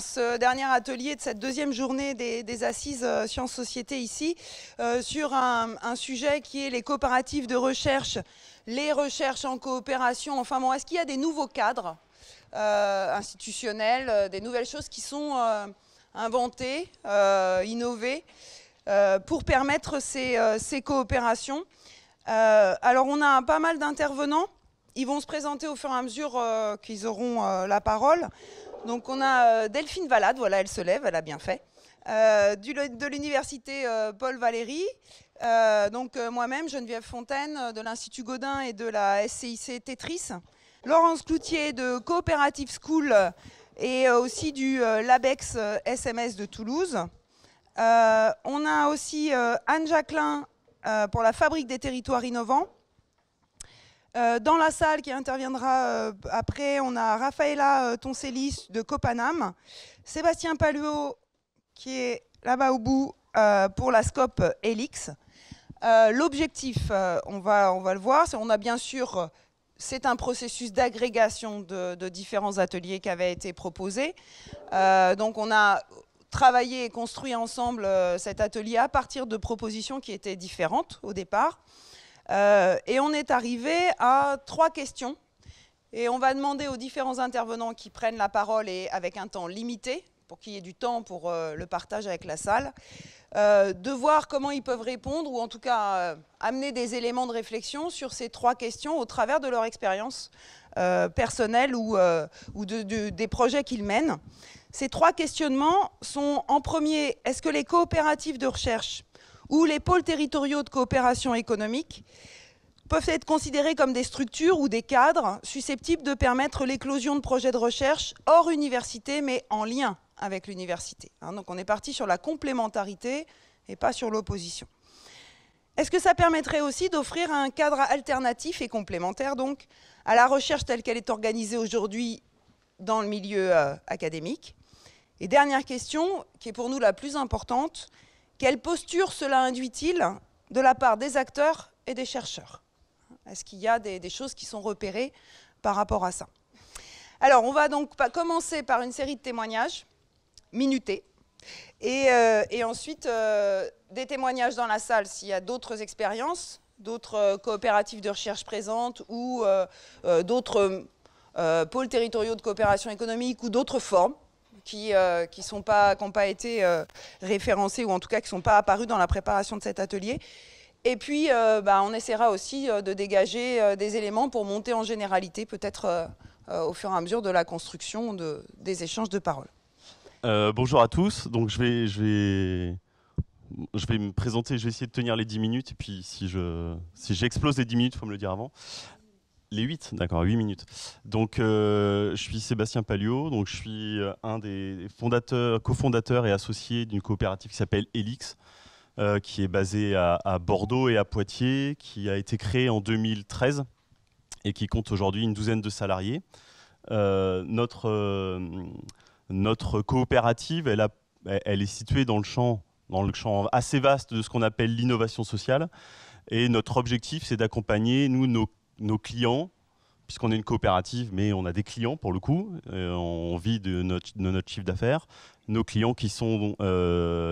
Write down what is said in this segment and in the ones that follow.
ce dernier atelier de cette deuxième journée des assises sciences-société ici, sur un sujet qui est les coopératives de recherche, les recherches en coopération. Enfin bon, est-ce qu'il y a des nouveaux cadres institutionnels, des nouvelles choses qui sont inventées, innovées, pour permettre ces coopérations? Alors on a pas mal d'intervenants. Ils vont se présenter au fur et à mesure qu'ils auront la parole. Donc on a Delphine Valade, voilà, elle se lève, elle a bien fait, de l'université Paul Valéry, donc moi-même, Geneviève Fontaine, de l'Institut Gaudin et de la SCIC Tetris, Laurence Cloutier de Cooperative School et aussi du LABEX SMS de Toulouse. On a aussi Anne Jacquelin pour la Fabrique des territoires innovants. Dans la salle qui interviendra après, on a Raffaella Toncellis de Copanam, Sébastien Palluot qui est là-bas au bout pour la SCOP Helix. L'objectif, on va le voir, on a bien sûr, c'est un processus d'agrégation de différents ateliers qui avaient été proposés. Donc on a travaillé et construit ensemble cet atelier à partir de propositions qui étaient différentes au départ. Et on est arrivé à 3 questions. Et on va demander aux différents intervenants qui prennent la parole, et avec un temps limité, pour qu'il y ait du temps pour le partage avec la salle, de voir comment ils peuvent répondre, ou en tout cas amener des éléments de réflexion sur ces 3 questions au travers de leur expérience personnelle ou des projets qu'ils mènent. Ces 3 questionnements sont, en premier, est-ce que les coopératives de recherche ou les pôles territoriaux de coopération économique peuvent être considérés comme des structures ou des cadres susceptibles de permettre l'éclosion de projets de recherche hors université, mais en lien avec l'université. Donc on est parti sur la complémentarité et pas sur l'opposition. Est-ce que ça permettrait aussi d'offrir un cadre alternatif et complémentaire donc à la recherche telle qu'elle est organisée aujourd'hui dans le milieu académique? Et dernière question, qui est pour nous la plus importante, quelle posture cela induit-il de la part des acteurs et des chercheurs? Est-ce qu'il y a des choses qui sont repérées par rapport à ça? Alors, on va donc commencer par une série de témoignages minutés. Et ensuite, des témoignages dans la salle s'il y a d'autres expériences, d'autres coopératives de recherche présentes ou d'autres pôles territoriaux de coopération économique ou d'autres formes qui n'ont pas été référencés, ou en tout cas qui ne sont pas apparus dans la préparation de cet atelier. Et puis, on essaiera aussi de dégager des éléments pour monter en généralité, peut-être au fur et à mesure de la construction des échanges de paroles. Bonjour à tous. Donc, je vais me présenter, je vais essayer de tenir les 10 minutes. Et puis, si j'explose les 10 minutes, il faut me le dire avant. Les 8, d'accord, 8 minutes. Donc, je suis Sébastien Palluot, donc je suis un des cofondateurs et associés d'une coopérative qui s'appelle Helix, qui est basée à Bordeaux et à Poitiers, qui a été créée en 2013 et qui compte aujourd'hui une douzaine de salariés. Notre coopérative, elle est située dans le champ assez vaste de ce qu'on appelle l'innovation sociale. Et notre objectif, c'est d'accompagner, nos clients, puisqu'on est une coopérative, mais on a des clients pour le coup, on vit de notre chiffre d'affaires, nos clients qui sont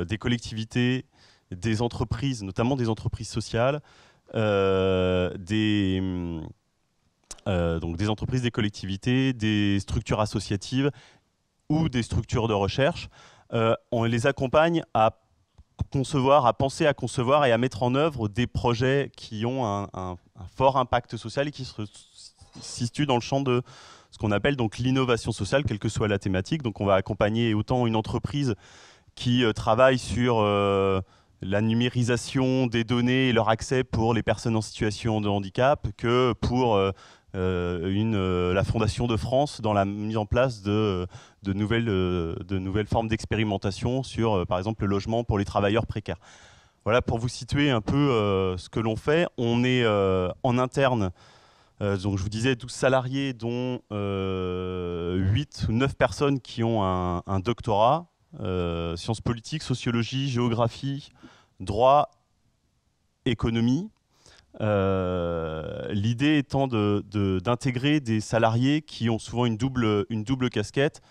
des collectivités, des entreprises, notamment des entreprises sociales, donc des entreprises, des collectivités, des structures associatives ou des structures de recherche. On les accompagne à penser à concevoir et à mettre en œuvre des projets qui ont un fort impact social et qui se situent dans le champ de ce qu'on appelle donc l'innovation sociale, quelle que soit la thématique. Donc on va accompagner autant une entreprise qui travaille sur la numérisation des données et leur accès pour les personnes en situation de handicap que pour la Fondation de France dans la mise en place de nouvelles formes d'expérimentation sur, par exemple, le logement pour les travailleurs précaires. Voilà, pour vous situer un peu ce que l'on fait. On est en interne, donc je vous disais 12 salariés, dont 8 ou 9 personnes qui ont un doctorat, sciences politiques, sociologie, géographie, droit, économie. L'idée étant d'intégrer des salariés qui ont souvent une double casquette,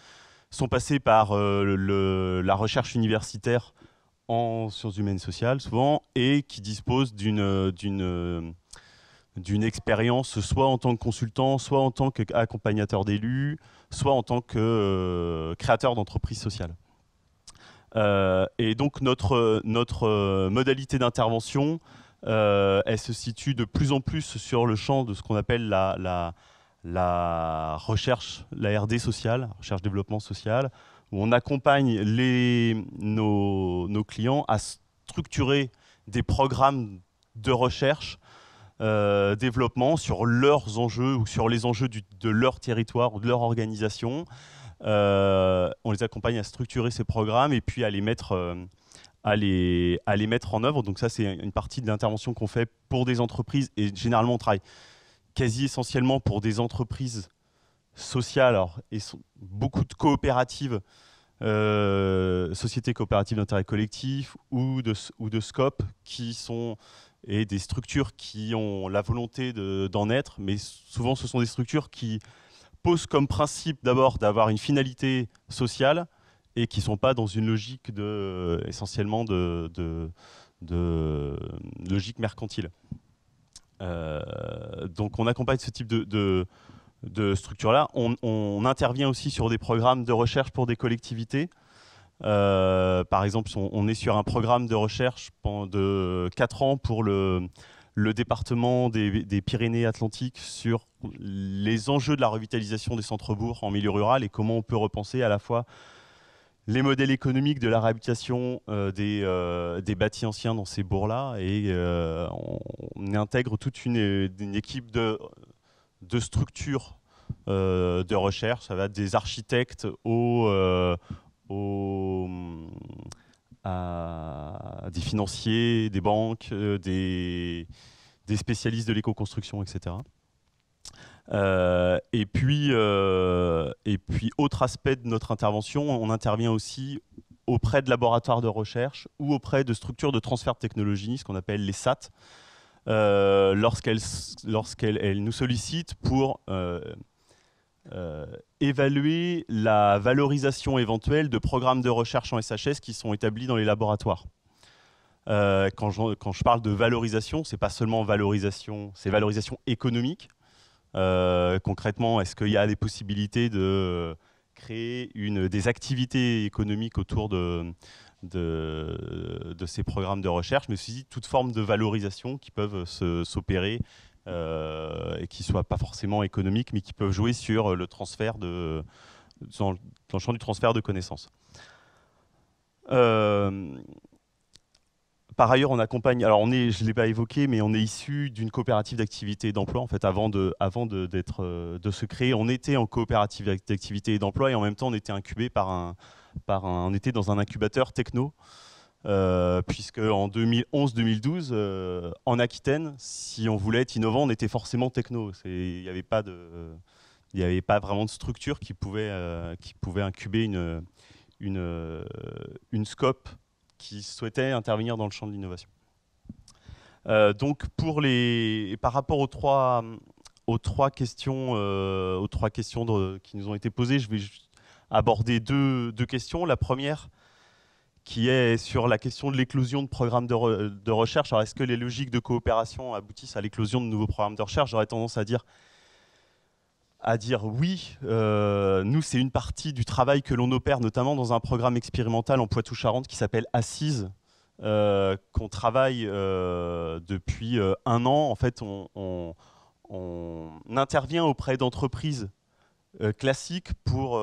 sont passés par la recherche universitaire en sciences humaines et sociales, souvent, et qui disposent d'une expérience, soit en tant que consultant, soit en tant qu'accompagnateur d'élus, soit en tant que créateur d'entreprises sociales. Et donc notre modalité d'intervention, elle se situe de plus en plus sur le champ de ce qu'on appelle la recherche, la RD sociale, recherche-développement social, où on accompagne nos clients à structurer des programmes de recherche, développement sur leurs enjeux ou sur les enjeux de leur territoire ou de leur organisation. On les accompagne à structurer ces programmes et puis à les mettre en œuvre. Donc ça, c'est une partie de l'intervention qu'on fait pour des entreprises, et généralement on travaille quasi essentiellement pour des entreprises sociales, et beaucoup de coopératives, sociétés coopératives d'intérêt collectif ou de SCOP, et des structures qui ont la volonté d'en être, mais souvent ce sont des structures qui posent comme principe d'abord d'avoir une finalité sociale et qui ne sont pas dans une logique essentiellement de logique mercantile. Donc on accompagne ce type de structure-là. On intervient aussi sur des programmes de recherche pour des collectivités. Par exemple, on est sur un programme de recherche de 4 ans pour le département des Pyrénées-Atlantiques sur les enjeux de la revitalisation des centres-bourgs en milieu rural et comment on peut repenser à la fois les modèles économiques de la réhabilitation des bâtis anciens dans ces bourgs-là, et on intègre toute une équipe de structures de recherche. Ça va des architectes à des financiers, des banques, des spécialistes de l'éco-construction, etc. Et puis, autre aspect de notre intervention, on intervient aussi auprès de laboratoires de recherche ou auprès de structures de transfert de technologie, ce qu'on appelle les SAT, lorsqu'elles nous sollicitent pour évaluer la valorisation éventuelle de programmes de recherche en SHS qui sont établis dans les laboratoires. Quand je parle de valorisation, c'est pas seulement valorisation, c'est valorisation économique. Concrètement, est-ce qu'il y a des possibilités de créer des activités économiques autour de ces programmes de recherche, mais aussi toute forme de valorisation qui peuvent s'opérer et qui ne soient pas forcément économiques, mais qui peuvent jouer sur le transfert dans le champ du transfert de connaissances. Par ailleurs, on accompagne, alors je ne l'ai pas évoqué, mais on est issu d'une coopérative d'activité et d'emploi. En fait, avant de se créer, on était en coopérative d'activité et d'emploi, et en même temps, on était incubé on était dans un incubateur techno, puisque en 2011-2012, en Aquitaine, si on voulait être innovant, on était forcément techno. Il n'y avait pas vraiment de structure qui pouvait incuber une SCOP qui souhaitaient intervenir dans le champ de l'innovation. Donc, par rapport aux trois questions, qui nous ont été posées, je vais aborder deux questions. La première, qui est sur la question de l'éclosion de programmes de recherche. Alors, est-ce que les logiques de coopération aboutissent à l'éclosion de nouveaux programmes de recherche? J'aurais tendance à dire oui. Nous, c'est une partie du travail que l'on opère, notamment dans un programme expérimental en Poitou-Charentes qui s'appelle Assise, qu'on travaille depuis 1 an. En fait, on intervient auprès d'entreprises classiques pour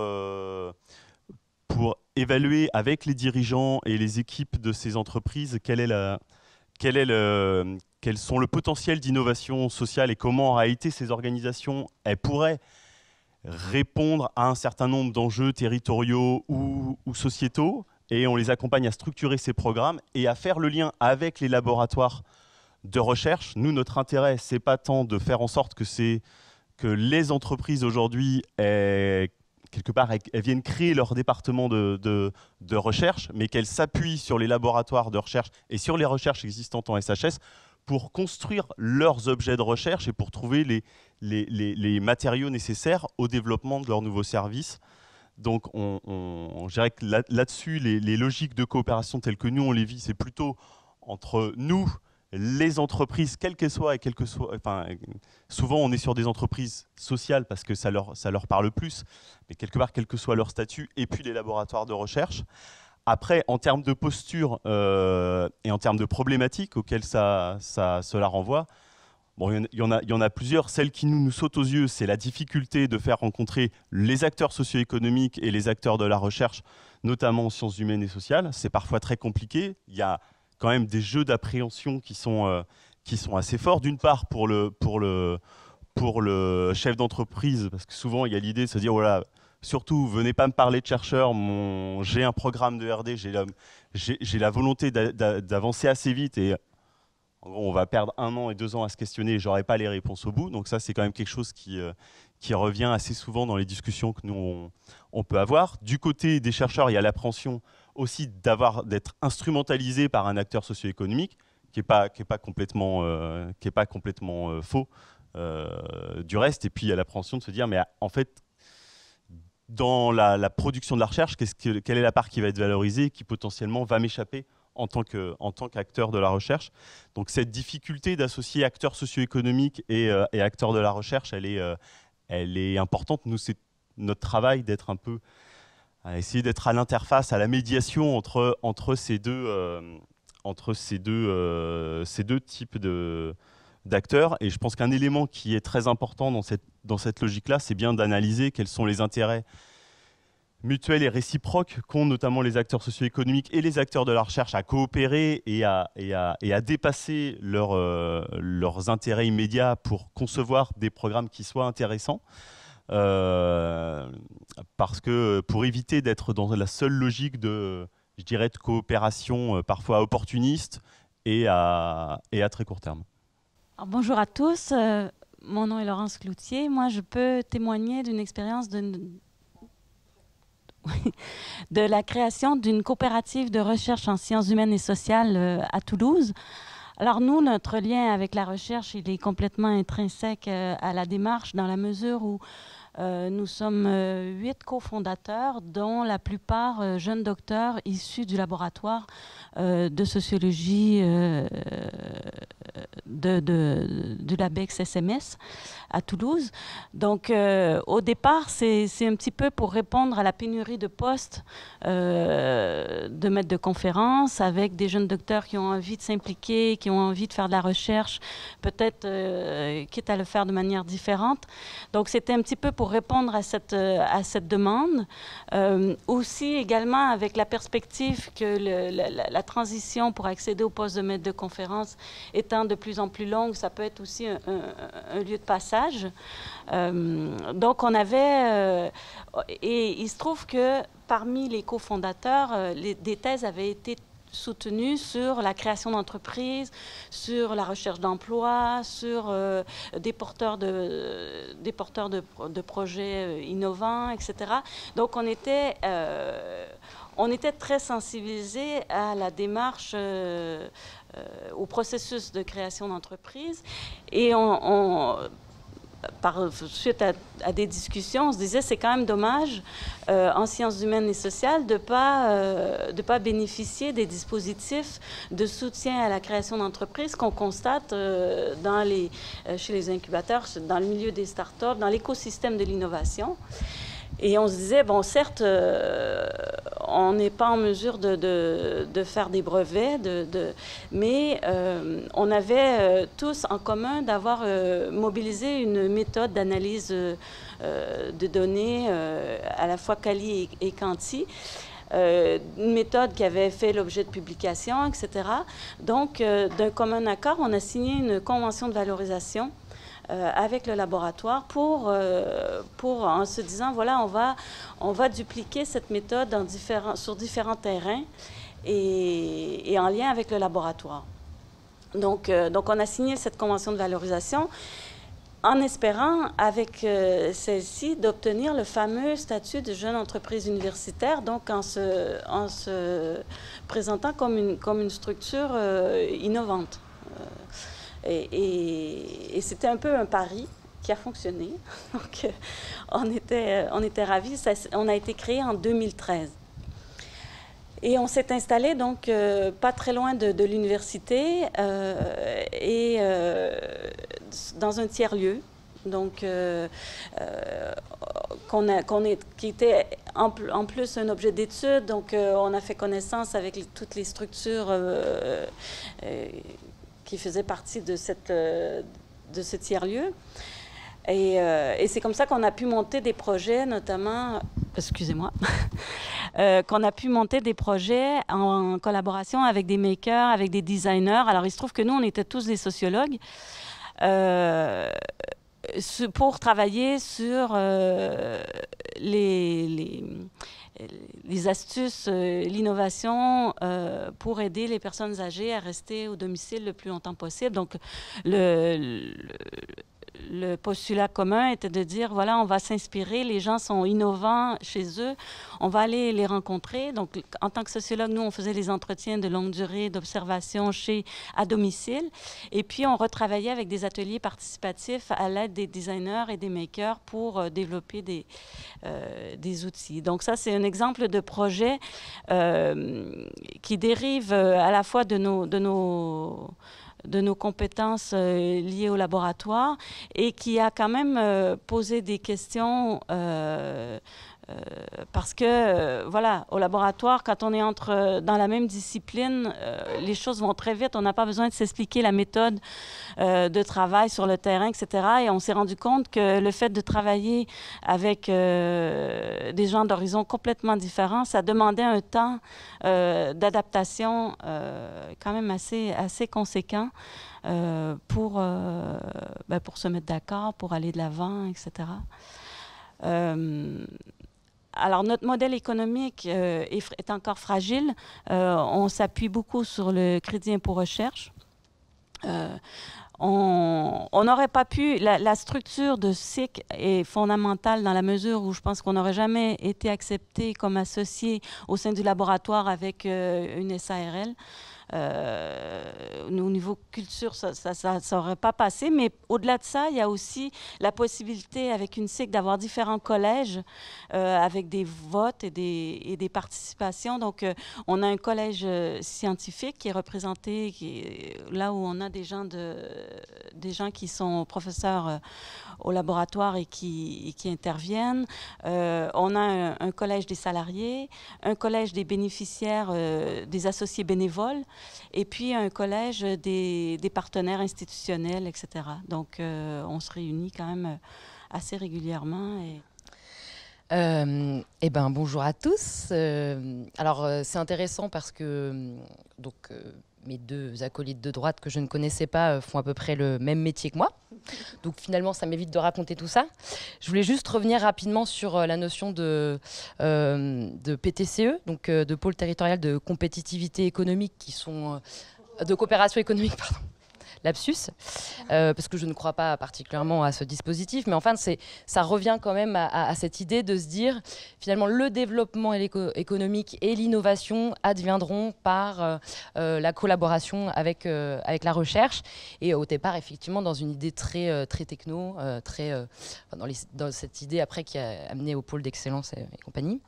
évaluer avec les dirigeants et les équipes de ces entreprises quels sont le potentiel d'innovation sociale et comment, en réalité, ces organisations pourraient répondre à un certain nombre d'enjeux territoriaux ou sociétaux. Et on les accompagne à structurer ces programmes et à faire le lien avec les laboratoires de recherche. Nous, notre intérêt, c'est pas tant de faire en sorte que les entreprises aujourd'hui, quelque part, elles viennent créer leur département de recherche, mais qu'elles s'appuient sur les laboratoires de recherche et sur les recherches existantes en SHS pour construire leurs objets de recherche et pour trouver les matériaux nécessaires au développement de leurs nouveaux services Donc, je dirais que là-dessus, les logiques de coopération telles que nous, on les vit, c'est plutôt entre nous, les entreprises, quelles qu'elles soient, enfin, souvent on est sur des entreprises sociales parce que ça leur parle plus, mais quelque part, quel que soit leur statut, et puis les laboratoires de recherche. Après, en termes de posture et en termes de problématiques auxquelles cela renvoie, bon, il y en a plusieurs. Celle qui nous saute aux yeux, c'est la difficulté de faire rencontrer les acteurs socio-économiques et les acteurs de la recherche, notamment en sciences humaines et sociales. C'est parfois très compliqué. Il y a quand même des jeux d'appréhension qui sont assez forts. D'une part, pour le chef d'entreprise, parce que souvent, il y a l'idée de se dire, voilà, surtout, venez pas me parler de chercheurs, j'ai un programme de R&D, j'ai la volonté d'avancer assez vite et on va perdre 1 an et 2 ans à se questionner et j'aurai pas les réponses au bout. Donc ça, c'est quand même quelque chose qui revient assez souvent dans les discussions que nous, on peut avoir. Du côté des chercheurs, il y a l'appréhension aussi d'être instrumentalisé par un acteur socio-économique qui n'est pas complètement faux du reste. Et puis, il y a l'appréhension de se dire, mais en fait, dans la production de la recherche, quelle est la part qui va être valorisée, qui potentiellement va m'échapper en tant qu'acteur de la recherche. Donc cette difficulté d'associer acteurs socio-économiques et acteurs de la recherche, elle est importante. Nous, c'est notre travail d'être un peu, à essayer d'être à l'interface, à la médiation entre ces deux types d'acteurs. Et je pense qu'un élément qui est très important dans cette logique-là, c'est bien d'analyser quels sont les intérêts mutuels et réciproques qu'ont notamment les acteurs socio-économiques et les acteurs de la recherche à coopérer et à dépasser leurs intérêts immédiats pour concevoir des programmes qui soient intéressants. Parce que pour éviter d'être dans la seule logique de coopération parfois opportuniste et à très court terme. Alors, bonjour à tous, mon nom est Laurence Cloutier. Moi, je peux témoigner d'une expérience de la création d'une coopérative de recherche en sciences humaines et sociales à Toulouse. Alors nous, notre lien avec la recherche, il est complètement intrinsèque à la démarche dans la mesure où nous sommes 8 cofondateurs, dont la plupart jeunes docteurs issus du laboratoire de sociologie du LabEx SMS à Toulouse. Donc, au départ, c'est un petit peu pour répondre à la pénurie de postes de maîtres de conférences avec des jeunes docteurs qui ont envie de s'impliquer, qui ont envie de faire de la recherche, peut-être quitte à le faire de manière différente. Donc, c'était un petit peu pour répondre à cette demande. Aussi, également, avec la perspective que la transition pour accéder au poste de maître de conférence étant de plus en plus longue, ça peut être aussi un lieu de passage. Donc, on avait... et il se trouve que parmi les cofondateurs, des thèses avaient été soutenues sur la création d'entreprises, sur la recherche d'emploi, sur des porteurs de projets innovants, etc. Donc, on était très sensibilisés à la démarche, au processus de création d'entreprise. Et suite à des discussions, on se disait c'est quand même dommage en sciences humaines et sociales de pas bénéficier des dispositifs de soutien à la création d'entreprises qu'on constate chez les incubateurs, dans le milieu des startups, dans l'écosystème de l'innovation. Et on se disait, bon, certes, on n'est pas en mesure de faire des brevets, mais on avait tous en commun d'avoir mobilisé une méthode d'analyse de données à la fois quali et quanti, une méthode qui avait fait l'objet de publications, etc. Donc, d'un commun accord, on a signé une convention de valorisation avec le laboratoire pour en se disant, voilà, on va dupliquer cette méthode sur différents terrains et en lien avec le laboratoire. Donc, on a signé cette convention de valorisation en espérant, avec celle-ci, d'obtenir le fameux statut de jeune entreprise universitaire, donc en se présentant comme une structure innovante. Et c'était un peu un pari qui a fonctionné. Donc, on était ravis. On a été créé en 2013. Et on s'est installé donc pas très loin de l'université et dans un tiers-lieu. Donc, qui était en plus un objet d'étude. Donc, on a fait connaissance avec toutes les structures qui faisaient partie de ce tiers-lieu. Et c'est comme ça qu'on a pu monter des projets, notamment, excusez-moi, qu'on a pu monter des projets en collaboration avec des makers, avec des designers. Alors, il se trouve que nous, on était tous des sociologues. Pour travailler sur les astuces, l'innovation pour aider les personnes âgées à rester au domicile le plus longtemps possible. Donc, le postulat commun était de dire, voilà, on va s'inspirer, les gens sont innovants chez eux, on va aller les rencontrer. Donc, en tant que sociologue, nous, on faisait les entretiens de longue durée d'observation à domicile. Et puis, on retravaillait avec des ateliers participatifs à l'aide des designers et des makers pour développer des outils. Donc, ça, c'est un exemple de projet qui dérive à la fois de nos compétences liées au laboratoire et qui a quand même posé des questions parce que, voilà, au laboratoire, quand on est dans la même discipline, les choses vont très vite. On n'a pas besoin de s'expliquer la méthode de travail sur le terrain, etc. Et on s'est rendu compte que le fait de travailler avec des gens d'horizons complètement différents, ça demandait un temps d'adaptation quand même assez conséquent pour se mettre d'accord, pour aller de l'avant, etc. Alors, notre modèle économique est encore fragile. On s'appuie beaucoup sur le crédit impôt recherche. On n'aurait pas pu... La structure de SIC est fondamentale dans la mesure où je pense qu'on n'aurait jamais été accepté comme associé au sein du laboratoire avec une SARL. Au niveau culture, ça n'aurait pas passé. Mais au-delà de ça, il y a aussi la possibilité avec une SIC d'avoir différents collèges avec des votes et des participations. Donc, on a un collège scientifique qui est représenté, là où on a des gens qui sont professeurs au laboratoire et qui interviennent. On a un collège des salariés, un collège des bénéficiaires, des associés bénévoles, et puis un collège des partenaires institutionnels, etc. Donc, on se réunit quand même assez régulièrement. Eh ben, bonjour à tous. Alors, c'est intéressant parce que mes deux acolytes de droite que je ne connaissais pas font à peu près le même métier que moi. Donc finalement, ça m'évite de raconter tout ça. Je voulais juste revenir rapidement sur la notion de PTCE, donc de pôle territorial de compétitivité économique, qui sont de coopération économique, pardon. Lapsus, parce que je ne crois pas particulièrement à ce dispositif, mais enfin, ça revient quand même à cette idée de se dire, finalement, le développement économique et l'innovation adviendront par la collaboration avec la recherche, et au départ, effectivement, dans une idée très techno, dans cette idée après qui a amené au pôle d'excellence et compagnie.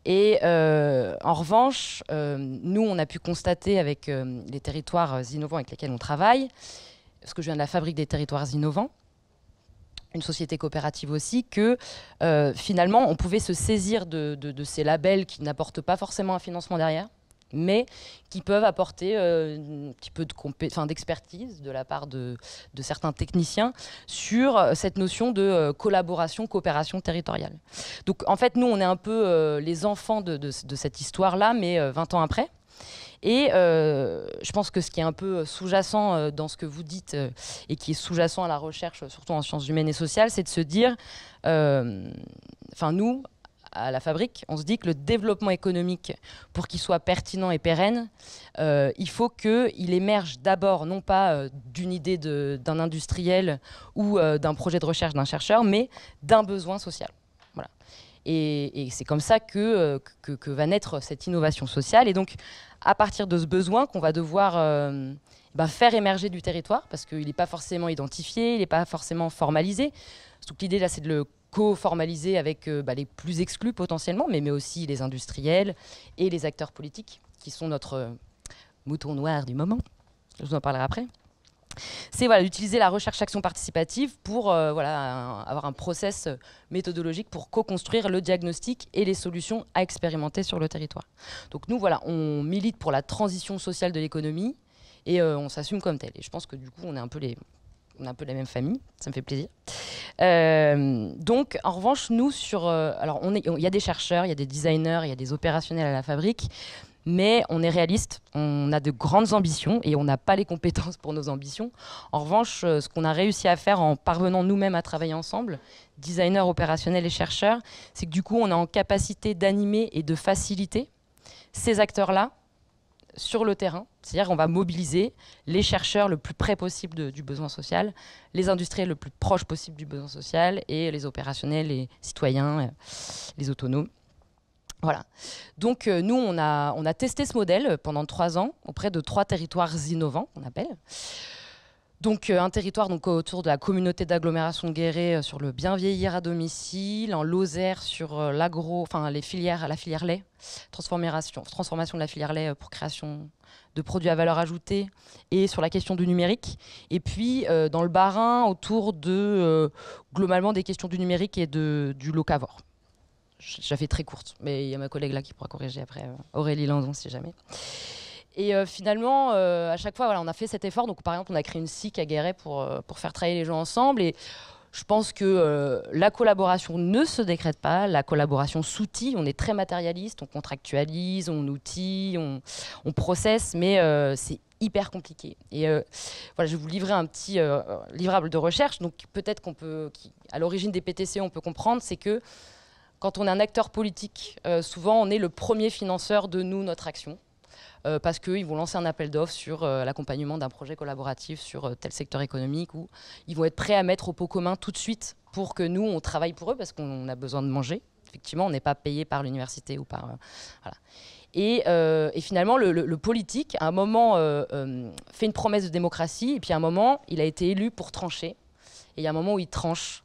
Et en revanche, nous, on a pu constater avec les territoires innovants avec lesquels on travaille, parce que je viens de la Fabrique des territoires innovants, une société coopérative aussi, que finalement, on pouvait se saisir de ces labels qui n'apportent pas forcément un financement derrière, mais qui peuvent apporter un petit peu d'expertise de la part de certains techniciens sur cette notion de collaboration, coopération territoriale. Donc en fait, nous, on est un peu les enfants de cette histoire-là, mais 20 ans après. Et je pense que ce qui est un peu sous-jacent dans ce que vous dites et qui est sous-jacent à la recherche, surtout en sciences humaines et sociales, c'est de se dire, nous, à la Fabrique, on se dit que le développement économique, pour qu'il soit pertinent et pérenne, il faut qu'il émerge d'abord, non pas d'une idée d'un industriel ou d'un projet de recherche d'un chercheur, mais d'un besoin social. Voilà. Et c'est comme ça que va naître cette innovation sociale. Et donc, à partir de ce besoin qu'on va devoir faire émerger du territoire, parce qu'il n'est pas forcément identifié, il n'est pas forcément formalisé. Donc l'idée, là, c'est de le co-formaliser avec les plus exclus potentiellement, mais aussi les industriels et les acteurs politiques, qui sont notre mouton noir du moment. Je vous en parlerai après. C'est d'utiliser la recherche-action participative pour avoir un process méthodologique pour co-construire le diagnostic et les solutions à expérimenter sur le territoire. Donc nous, on milite pour la transition sociale de l'économie et on s'assume comme tel. Et je pense que du coup, on est un peu la même famille, ça me fait plaisir. Donc, en revanche, nous, il y a des chercheurs, il y a des designers, il y a des opérationnels à la fabrique, mais on est réaliste, on a de grandes ambitions et on n'a pas les compétences pour nos ambitions. En revanche, ce qu'on a réussi à faire en parvenant nous-mêmes à travailler ensemble, designers, opérationnels et chercheurs, c'est que du coup, on est en capacité d'animer et de faciliter ces acteurs-là sur le terrain. C'est-à-dire qu'on va mobiliser les chercheurs le plus près possible du besoin social, les industriels le plus proche possible du besoin social et les opérationnels, les citoyens, les autonomes. Voilà. Donc nous, on a testé ce modèle pendant 3 ans auprès de 3 territoires innovants, qu'on appelle. Donc un territoire autour de la communauté d'agglomération de Guéret sur le bien vieillir à domicile, en Lozère sur la filière lait, transformation de la filière lait pour création de produits à valeur ajoutée et sur la question du numérique. Et puis dans le Bas-Rhin autour de globalement des questions du numérique et du locavore. Je la fais très courte, mais il y a ma collègue là qui pourra corriger après, Aurélie Landon, si jamais. Et finalement, à chaque fois, on a fait cet effort. Donc, par exemple, on a créé une SIC à Guéret pour faire travailler les gens ensemble. Et je pense que la collaboration ne se décrète pas. La collaboration s'outille. On est très matérialiste, on contractualise, on outille, on processe, mais c'est hyper compliqué. Et je vais vous livrer un petit livrable de recherche. Donc, peut-être à l'origine des PTC, on peut comprendre, c'est que quand on est un acteur politique, souvent on est le premier financeur de notre action, parce qu'ils vont lancer un appel d'offres sur l'accompagnement d'un projet collaboratif sur tel secteur économique, où ils vont être prêts à mettre au pot commun tout de suite pour que nous, on travaille pour eux, parce qu'on a besoin de manger. Effectivement, on n'est pas payé par l'université ou par... voilà. Et finalement, le politique, à un moment, fait une promesse de démocratie, et puis à un moment, il a été élu pour trancher, et il y a un moment où il tranche.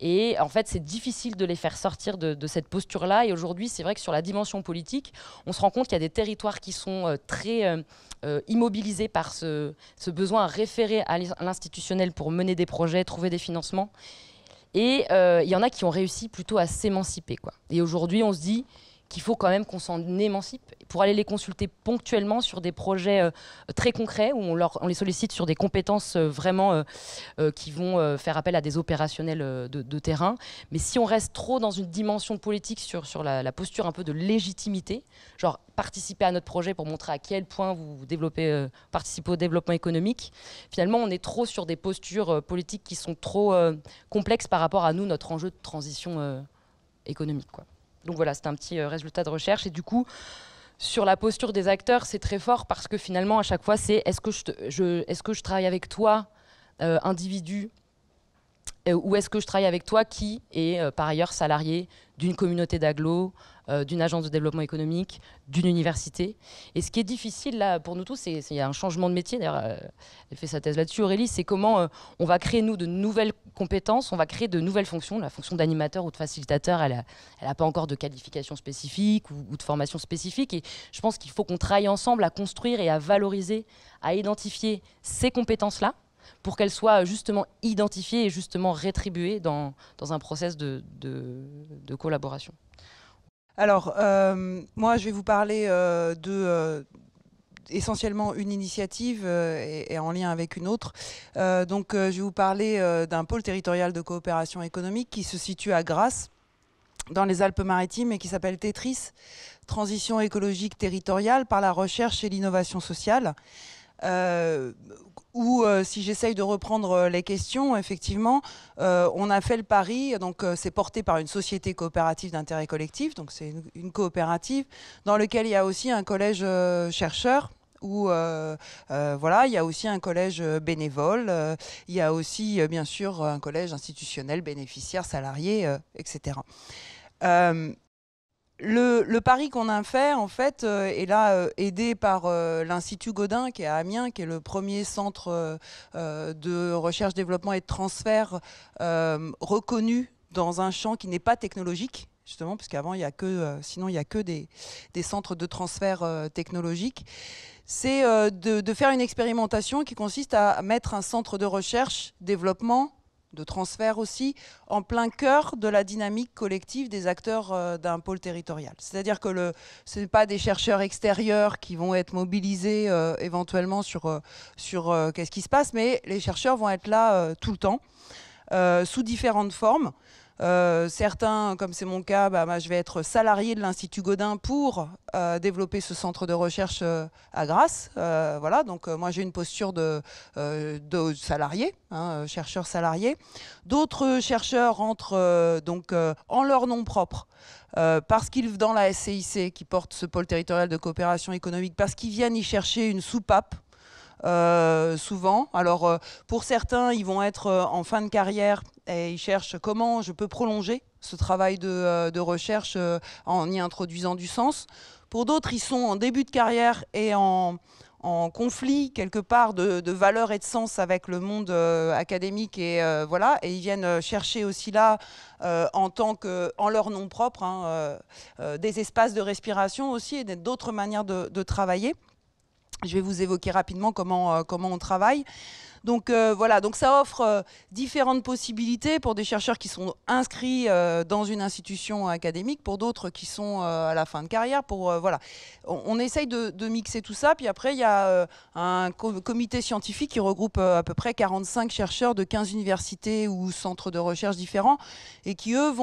Et en fait, c'est difficile de les faire sortir de cette posture-là. Et aujourd'hui, c'est vrai que sur la dimension politique, on se rend compte qu'il y a des territoires qui sont très immobilisés par ce besoin à référer à l'institutionnel pour mener des projets, trouver des financements. Et il y en a qui ont réussi plutôt à s'émanciper, quoi. Et aujourd'hui, on se dit qu'il faut quand même qu'on s'en émancipe pour aller les consulter ponctuellement sur des projets très concrets où on les sollicite sur des compétences vraiment qui vont faire appel à des opérationnels de terrain. Mais si on reste trop dans une dimension politique sur la posture un peu de légitimité, genre participer à notre projet pour montrer à quel point vous participez au développement économique, finalement on est trop sur des postures politiques qui sont trop complexes par rapport à notre enjeu de transition économique, quoi. Donc voilà, c'est un petit résultat de recherche. Et du coup, sur la posture des acteurs, c'est très fort parce que finalement, à chaque fois, c'est est-ce que je travaille avec toi, individu, ou est-ce que je travaille avec toi qui est par ailleurs salarié d'une communauté d'agglo, d'une agence de développement économique, d'une université. Et ce qui est difficile là pour nous tous, il y a un changement de métier. D'ailleurs, elle fait sa thèse là-dessus, Aurélie, c'est comment on va créer nous de nouvelles compétences, on va créer de nouvelles fonctions. La fonction d'animateur ou de facilitateur, elle a pas encore de qualification spécifique ou de formation spécifique. Et je pense qu'il faut qu'on travaille ensemble à construire et à valoriser, à identifier ces compétences-là, pour qu'elles soient justement identifiées et justement rétribuées dans un process de collaboration. Alors, moi, je vais vous parler essentiellement une initiative et en lien avec une autre. Donc, je vais vous parler d'un pôle territorial de coopération économique qui se situe à Grasse, dans les Alpes-Maritimes, et qui s'appelle Tetris, Transition écologique territoriale par la recherche et l'innovation sociale. Où, si j'essaye de reprendre les questions, effectivement, on a fait le pari, donc c'est porté par une société coopérative d'intérêt collectif, donc c'est une coopérative, dans laquelle il y a aussi un collège chercheur, où voilà, il y a aussi un collège bénévole, il y a aussi, bien sûr, un collège institutionnel, bénéficiaire, salarié, etc. Le pari qu'on a fait, en fait, est là aidé par l'Institut Gaudin, qui est à Amiens, qui est le premier centre de recherche, développement et de transfert reconnu dans un champ qui n'est pas technologique, justement, parce qu'avant, sinon, il n'y a que des centres de transfert technologique. C'est de faire une expérimentation qui consiste à mettre un centre de recherche, développement, de transfert aussi, en plein cœur de la dynamique collective des acteurs d'un pôle territorial. C'est-à-dire que ce n'est pas des chercheurs extérieurs qui vont être mobilisés éventuellement sur qu'est-ce qui se passe, mais les chercheurs vont être là tout le temps, sous différentes formes. Certains, comme c'est mon cas, moi, je vais être salarié de l'Institut Gaudin pour développer ce centre de recherche à Grasse. Voilà, donc moi j'ai une posture de salarié, chercheur salarié. D'autres chercheurs entrent donc en leur nom propre. Parce qu'ils, dans la SCIC, qui porte ce pôle territorial de coopération économique, parce qu'ils viennent y chercher une soupape, souvent. Alors, pour certains, ils vont être en fin de carrière et ils cherchent comment je peux prolonger ce travail de recherche en y introduisant du sens. Pour d'autres, ils sont en début de carrière et en conflit quelque part de valeurs et de sens avec le monde académique et voilà, et ils viennent chercher aussi là en leur nom propre des espaces de respiration aussi et d'autres manières de travailler. Je vais vous évoquer rapidement comment on travaille. Donc voilà, donc ça offre différentes possibilités pour des chercheurs qui sont inscrits dans une institution académique, pour d'autres qui sont à la fin de carrière. Voilà, on essaye de mixer tout ça. Puis après, il y a un comité scientifique qui regroupe à peu près 45 chercheurs de 15 universités ou centres de recherche différents et qui, eux,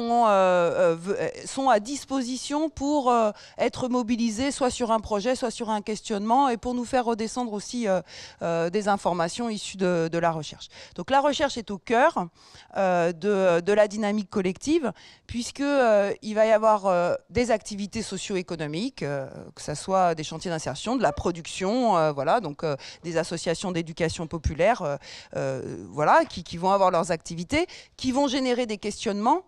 sont à disposition pour être mobilisés soit sur un projet, soit sur un questionnement et pour nous faire redescendre aussi des informations issues de la recherche. Donc la recherche est au cœur de la dynamique collective, puisqu'il va y avoir des activités socio-économiques, que ce soit des chantiers d'insertion, de la production, voilà, donc des associations d'éducation populaire, voilà, qui vont avoir leurs activités, qui vont générer des questionnements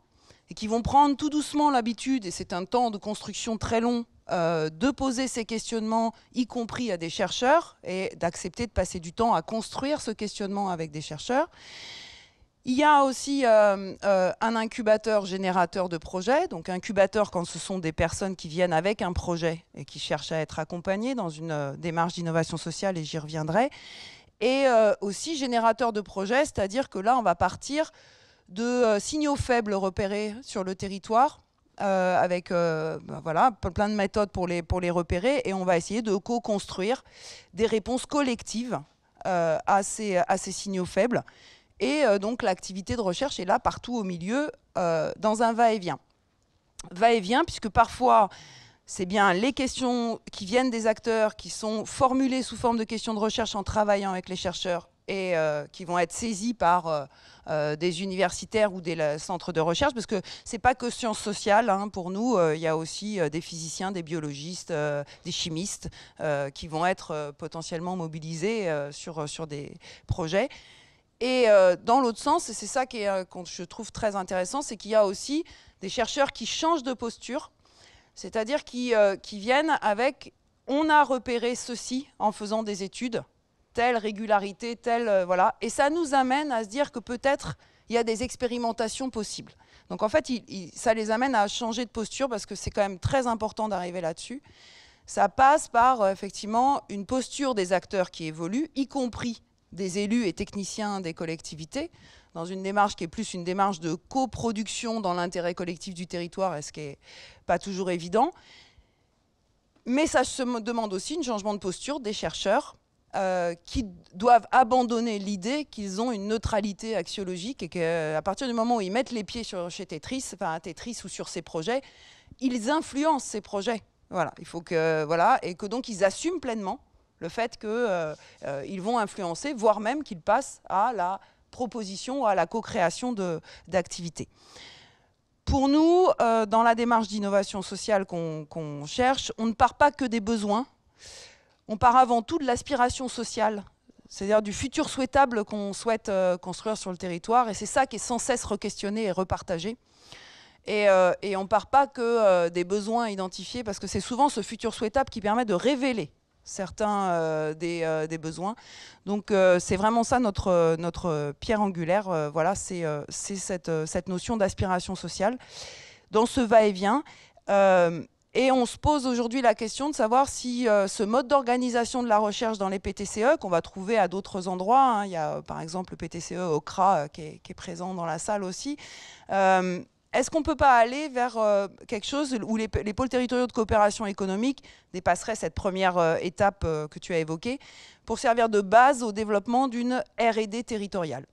et qui vont prendre tout doucement l'habitude, et c'est un temps de construction très long, de poser ces questionnements, y compris à des chercheurs, et d'accepter de passer du temps à construire ce questionnement avec des chercheurs. Il y a aussi un incubateur générateur de projets. Donc incubateur quand ce sont des personnes qui viennent avec un projet et qui cherchent à être accompagnées dans une démarche d'innovation sociale, et j'y reviendrai. Et aussi générateur de projets, c'est-à-dire que là, on va partir de signaux faibles repérés sur le territoire, avec voilà, plein de méthodes pour les repérer, et on va essayer de co-construire des réponses collectives à ces signaux faibles. Et donc l'activité de recherche est là partout au milieu, dans un va-et-vient. Va-et-vient, puisque parfois c'est bien les questions qui viennent des acteurs, qui sont formulées sous forme de questions de recherche en travaillant avec les chercheurs, et qui vont être saisies par des universitaires ou des centres de recherche, parce que c'est pas que sciences sociales, pour nous, il y a aussi des physiciens, des biologistes, des chimistes qui vont être potentiellement mobilisés sur des projets. Et dans l'autre sens, et c'est ça que je trouve très intéressant, c'est qu'il y a aussi des chercheurs qui changent de posture, c'est-à-dire qui viennent avec « on a repéré ceci en faisant des études », telle régularité, telle... voilà. Et ça nous amène à se dire que peut-être il y a des expérimentations possibles. Donc en fait, ça les amène à changer de posture, parce que c'est quand même très important d'arriver là-dessus. Ça passe par effectivement une posture des acteurs qui évolue, y compris des élus et techniciens des collectivités, dans une démarche qui est plus une démarche de coproduction dans l'intérêt collectif du territoire, et ce qui n'est pas toujours évident. Mais ça se demande aussi un changement de posture des chercheurs, qui doivent abandonner l'idée qu'ils ont une neutralité axiologique, et qu'à partir du moment où ils mettent les pieds chez Tetris, enfin à Tetris ou sur ces projets, ils influencent ces projets. Voilà, il faut que, voilà, et que donc ils assument pleinement le fait qu'ils vont influencer, voire même qu'ils passent à la proposition, à la co-création d'activités. Pour nous, dans la démarche d'innovation sociale qu'on cherche, on ne part pas que des besoins. On part avant tout de l'aspiration sociale, c'est-à-dire du futur souhaitable qu'on souhaite construire sur le territoire, et c'est ça qui est sans cesse re-questionné et repartagé. Et on ne part pas que des besoins identifiés, parce que c'est souvent ce futur souhaitable qui permet de révéler certains des besoins. Donc c'est vraiment ça notre pierre angulaire. Voilà, c'est cette notion d'aspiration sociale dans ce va-et-vient. Et on se pose aujourd'hui la question de savoir si ce mode d'organisation de la recherche dans les PTCE, qu'on va trouver à d'autres endroits, hein, il y a par exemple le PTCE au CRA qui est présent dans la salle aussi, est-ce qu'on ne peut pas aller vers quelque chose où les pôles territoriaux de coopération économique dépasseraient cette première étape que tu as évoquée pour servir de base au développement d'une R&D territoriale,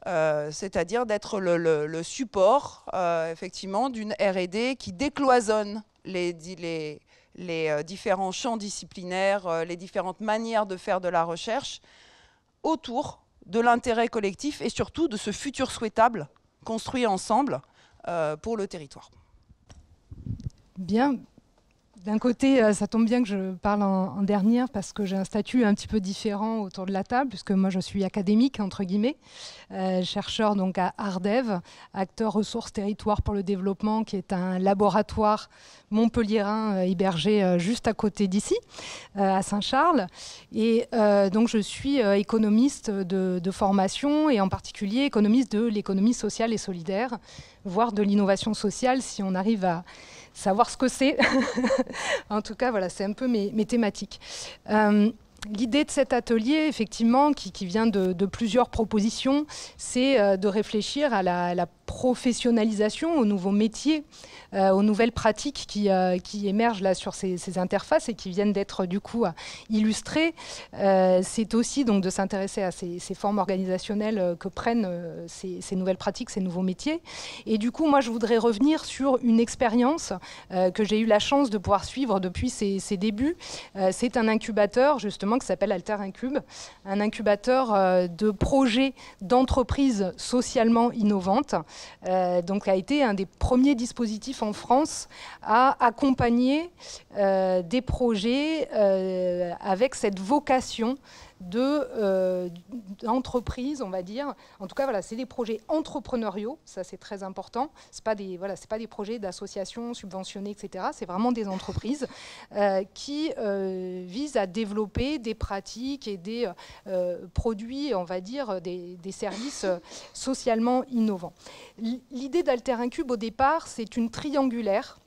c'est-à-dire d'être le support effectivement d'une R&D qui décloisonne les différents champs disciplinaires, les différentes manières de faire de la recherche autour de l'intérêt collectif et surtout de ce futur souhaitable construit ensemble pour le territoire. Bien. D'un côté, ça tombe bien que je parle en dernière parce que j'ai un statut un petit peu différent autour de la table, puisque moi je suis académique, entre guillemets, chercheur donc à Ardev, acteur ressources territoire pour le développement, qui est un laboratoire montpelliérain hébergé juste à côté d'ici, à Saint-Charles. Et donc je suis économiste de formation, et en particulier économiste de l'économie sociale et solidaire, voire de l'innovation sociale, si on arrive à savoir ce que c'est. En tout cas, voilà, c'est un peu mes thématiques. L'idée de cet atelier, effectivement, qui vient de plusieurs propositions, c'est de réfléchir à la professionnalisation, aux nouveaux métiers, aux nouvelles pratiques qui émergent là sur ces interfaces et qui viennent d'être du coup illustrées. C'est aussi donc de s'intéresser à ces formes organisationnelles que prennent ces nouvelles pratiques, ces nouveaux métiers. Et du coup, moi, je voudrais revenir sur une expérience que j'ai eu la chance de pouvoir suivre depuis ses débuts. C'est un incubateur, justement, qui s'appelle Alter Incube, un incubateur de projets d'entreprises socialement innovantes. Donc a été un des premiers dispositifs en France à accompagner des projets avec cette vocation d'entreprise, on va dire. En tout cas, voilà, c'est des projets entrepreneuriaux, ça c'est très important. C'est pas des projets d'associations subventionnées, etc. C'est vraiment des entreprises qui visent à développer des pratiques et des produits, on va dire, des services socialement innovants. L'idée d'Alter Incube, au départ, c'est une triangulaire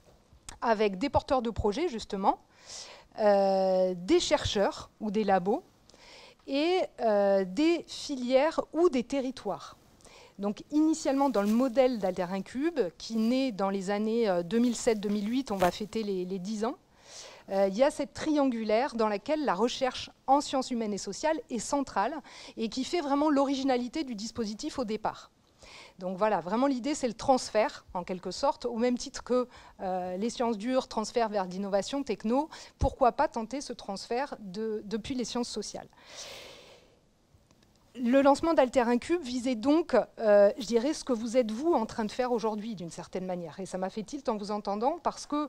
avec des porteurs de projets, justement, des chercheurs ou des labos, et des filières ou des territoires. Donc initialement dans le modèle d'Alter Incube, qui naît dans les années 2007-2008, on va fêter les 10 ans, il y a cette triangulaire dans laquelle la recherche en sciences humaines et sociales est centrale et qui fait vraiment l'originalité du dispositif au départ. Donc voilà, vraiment l'idée c'est le transfert en quelque sorte, au même titre que les sciences dures transfèrent vers l'innovation techno, pourquoi pas tenter ce transfert depuis les sciences sociales. Le lancement d'Alter Incube visait donc, je dirais, ce que vous êtes vous en train de faire aujourd'hui d'une certaine manière. Et ça m'a fait tilt en vous entendant parce que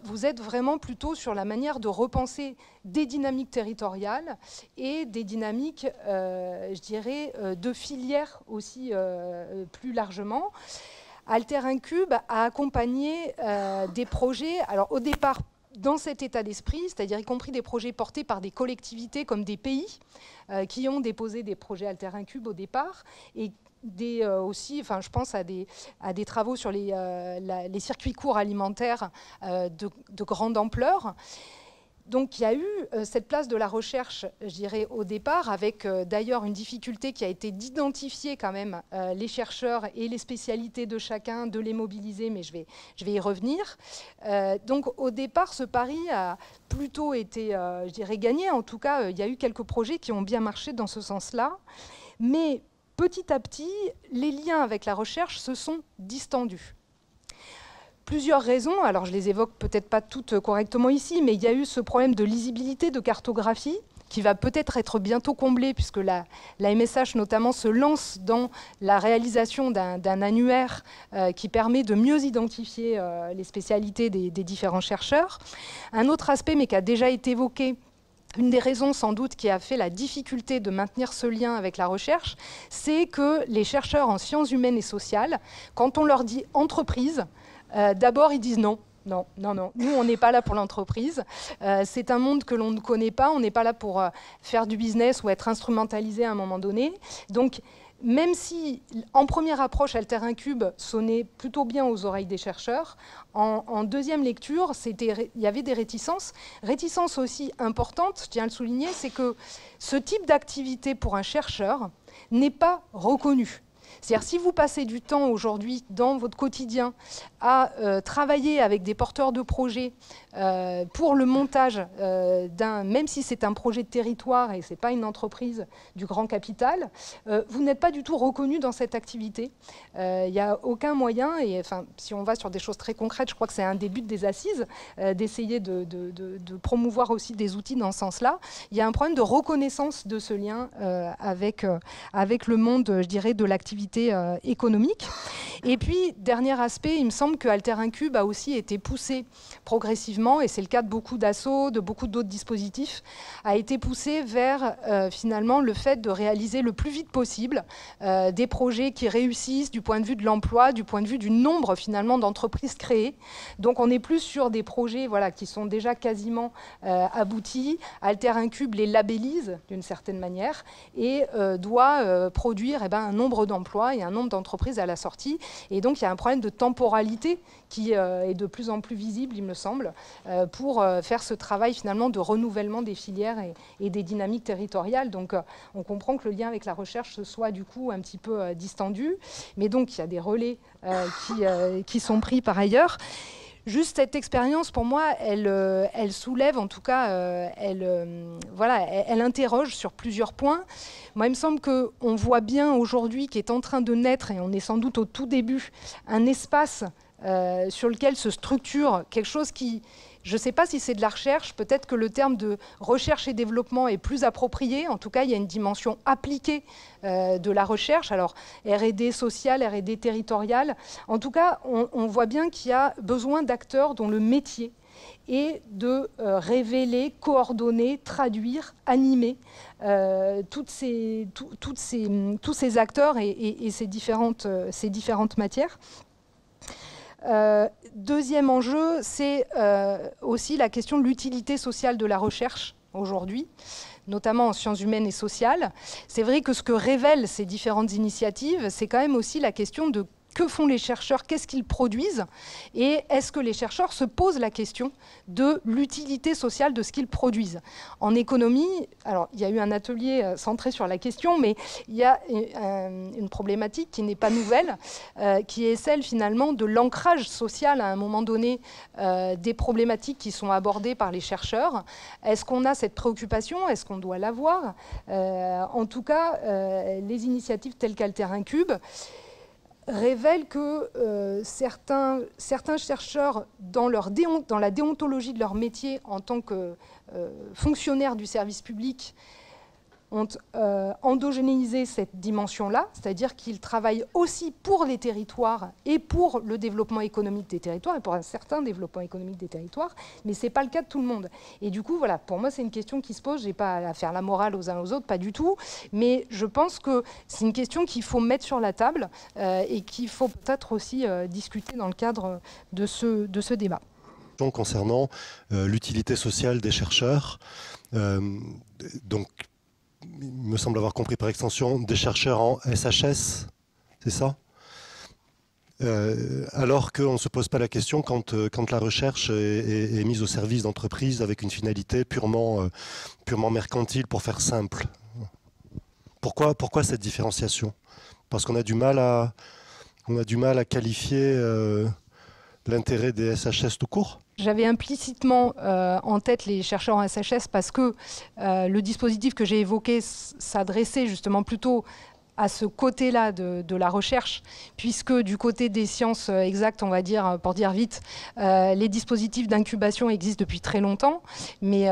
vous êtes vraiment plutôt sur la manière de repenser des dynamiques territoriales et des dynamiques, je dirais, de filières aussi plus largement. Alter Incube a accompagné des projets, alors au départ, dans cet état d'esprit, c'est-à-dire y compris des projets portés par des collectivités comme des pays qui ont déposé des projets Alter Incube au départ, et aussi, enfin, je pense à des travaux sur les circuits courts alimentaires de grande ampleur. Donc il y a eu cette place de la recherche, je dirais, au départ, avec d'ailleurs une difficulté qui a été d'identifier quand même les chercheurs et les spécialités de chacun, de les mobiliser, mais je vais y revenir. Donc au départ, ce pari a plutôt été, je dirais, gagné. En tout cas, il y a eu quelques projets qui ont bien marché dans ce sens-là. Mais petit à petit, les liens avec la recherche se sont distendus. Plusieurs raisons, alors je les évoque peut-être pas toutes correctement ici, mais il y a eu ce problème de lisibilité, de cartographie, qui va peut-être être bientôt comblé, puisque la MSH notamment se lance dans la réalisation d'un annuaire qui permet de mieux identifier les spécialités des différents chercheurs. Un autre aspect, mais qui a déjà été évoqué, une des raisons sans doute qui a fait la difficulté de maintenir ce lien avec la recherche, c'est que les chercheurs en sciences humaines et sociales, quand on leur dit entreprise, d'abord ils disent non. Non, non, non. Nous, on n'est pas là pour l'entreprise. C'est un monde que l'on ne connaît pas. On n'est pas là pour faire du business ou être instrumentalisé à un moment donné. Donc, même si, en première approche, Alter Incube sonnait plutôt bien aux oreilles des chercheurs, en deuxième lecture, il y avait des réticences. Réticences aussi importantes, je tiens à le souligner, c'est que ce type d'activité pour un chercheur n'est pas reconnu. C'est-à-dire, si vous passez du temps aujourd'hui dans votre quotidien à travailler avec des porteurs de projets pour le montage même si c'est un projet de territoire et ce n'est pas une entreprise du grand capital, vous n'êtes pas du tout reconnu dans cette activité. Il n'y a aucun moyen, et enfin, si on va sur des choses très concrètes, je crois que c'est un des buts des assises, d'essayer de promouvoir aussi des outils dans ce sens-là. Il y a un problème de reconnaissance de ce lien avec le monde, je dirais, de l'activité économique. Et puis, dernier aspect, il me semble que Alter Incube a aussi été poussé progressivement, et c'est le cas de beaucoup d'assos, de beaucoup d'autres dispositifs, a été poussé vers finalement le fait de réaliser le plus vite possible des projets qui réussissent du point de vue de l'emploi, du point de vue du nombre finalement d'entreprises créées. Donc on est plus sur des projets qui sont déjà quasiment aboutis. Alter Incube les labellise d'une certaine manière et doit produire un nombre d'emplois et un nombre d'entreprises à la sortie. Et donc il y a un problème de temporalité qui est de plus en plus visible, il me semble, pour faire ce travail finalement de renouvellement des filières et des dynamiques territoriales. Donc on comprend que le lien avec la recherche se soit du coup un petit peu distendu, mais donc il y a des relais qui sont pris par ailleurs. Juste cette expérience, pour moi, elle soulève, en tout cas, elle interroge sur plusieurs points. Moi, il me semble qu'on voit bien aujourd'hui qu'est en train de naître, et on est sans doute au tout début, un espace sur lequel se structure quelque chose qui... Je ne sais pas si c'est de la recherche, peut-être que le terme de recherche et développement est plus approprié. En tout cas, il y a une dimension appliquée de la recherche. Alors, R&D sociale, R&D territoriale. En tout cas, on voit bien qu'il y a besoin d'acteurs dont le métier est de révéler, coordonner, traduire, animer tous ces acteurs et ces différentes matières. Deuxième enjeu, c'est aussi la question de l'utilité sociale de la recherche aujourd'hui, notamment en sciences humaines et sociales. C'est vrai que ce que révèlent ces différentes initiatives, c'est quand même aussi la question de que font les chercheurs, qu'est-ce qu'ils produisent, et est-ce que les chercheurs se posent la question de l'utilité sociale de ce qu'ils produisent. En économie, alors il y a eu un atelier centré sur la question, mais il y a une problématique qui n'est pas nouvelle, qui est celle finalement de l'ancrage social à un moment donné des problématiques qui sont abordées par les chercheurs. Est-ce qu'on a cette préoccupation? Est-ce qu'on doit l'avoir? En tout cas, les initiatives telles qu'Alter Incube révèle que certains chercheurs, dans la déontologie de leur métier en tant que fonctionnaires du service public, ont endogénéisé cette dimension-là, c'est-à-dire qu'ils travaillent aussi pour les territoires et pour le développement économique des territoires, et pour un certain développement économique des territoires, mais ce n'est pas le cas de tout le monde. Et du coup, voilà, pour moi, c'est une question qui se pose, je n'ai pas à faire la morale aux uns aux autres, pas du tout, mais je pense que c'est une question qu'il faut mettre sur la table et qu'il faut peut-être aussi discuter dans le cadre de ce débat. Concernant l'utilité sociale des chercheurs, donc il me semble avoir compris par extension des chercheurs en SHS, c'est ça? Alors qu'on ne se pose pas la question quand la recherche est mise au service d'entreprises avec une finalité purement mercantile, pour faire simple. Pourquoi cette différenciation? Parce qu'on a du mal à qualifier l'intérêt des SHS tout court? J'avais implicitement en tête les chercheurs en SHS parce que le dispositif que j'ai évoqué s'adressait justement plutôt à ce côté-là de la recherche, puisque du côté des sciences exactes, on va dire, pour dire vite, les dispositifs d'incubation existent depuis très longtemps, mais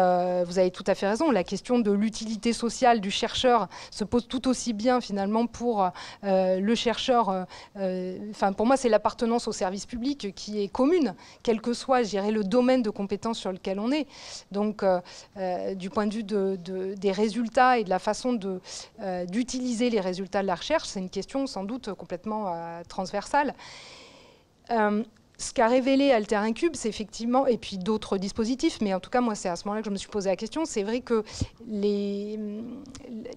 vous avez tout à fait raison, la question de l'utilité sociale du chercheur se pose tout aussi bien finalement pour le chercheur, pour moi c'est l'appartenance au service public qui est commune, quel que soit, je dirais, le domaine de compétences sur lequel on est. Donc, du point de vue des résultats et de la façon d'utiliser les résultats de la recherche, c'est une question sans doute complètement transversale. Ce qu'a révélé AlterIncube, c'est effectivement, et puis d'autres dispositifs, mais en tout cas, moi, c'est à ce moment-là que je me suis posé la question, c'est vrai que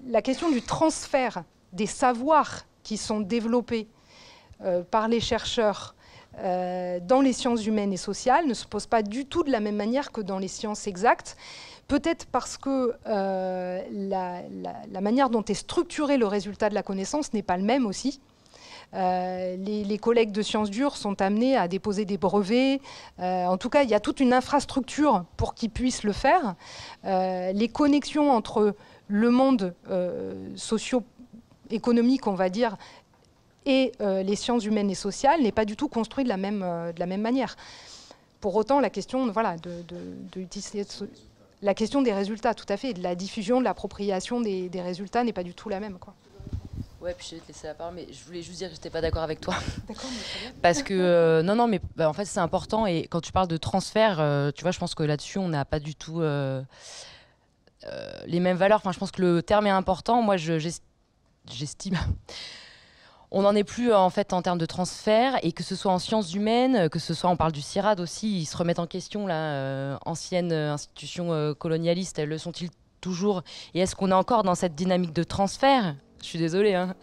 la question du transfert des savoirs qui sont développés par les chercheurs dans les sciences humaines et sociales ne se pose pas du tout de la même manière que dans les sciences exactes. Peut-être parce que la manière dont est structuré le résultat de la connaissance n'est pas le même aussi. Les collègues de sciences dures sont amenés à déposer des brevets. En tout cas, il y a toute une infrastructure pour qu'ils puissent le faire. Les connexions entre le monde socio-économique, on va dire, et les sciences humaines et sociales n'est pas du tout construit de la même manière. Pour autant, la question, voilà, la question des résultats, tout à fait, de la diffusion, de l'appropriation des résultats n'est pas du tout la même, quoi. Ouais, puis je vais te laisser la parole, mais je voulais juste dire que je n'étais pas d'accord avec toi. D'accord, mais très bien. Parce que, non, mais en fait, c'est important. Et quand tu parles de transfert, tu vois, je pense que là-dessus, on n'a pas du tout les mêmes valeurs. Enfin, je pense que le terme est important. Moi, j'estime... On n'en est plus en fait en termes de transfert, et que ce soit en sciences humaines, que ce soit, on parle du CIRAD aussi, ils se remettent en question, là, anciennes institutions colonialistes, le sont-ils toujours? Et est-ce qu'on est encore dans cette dynamique de transfert? Je suis désolée, hein.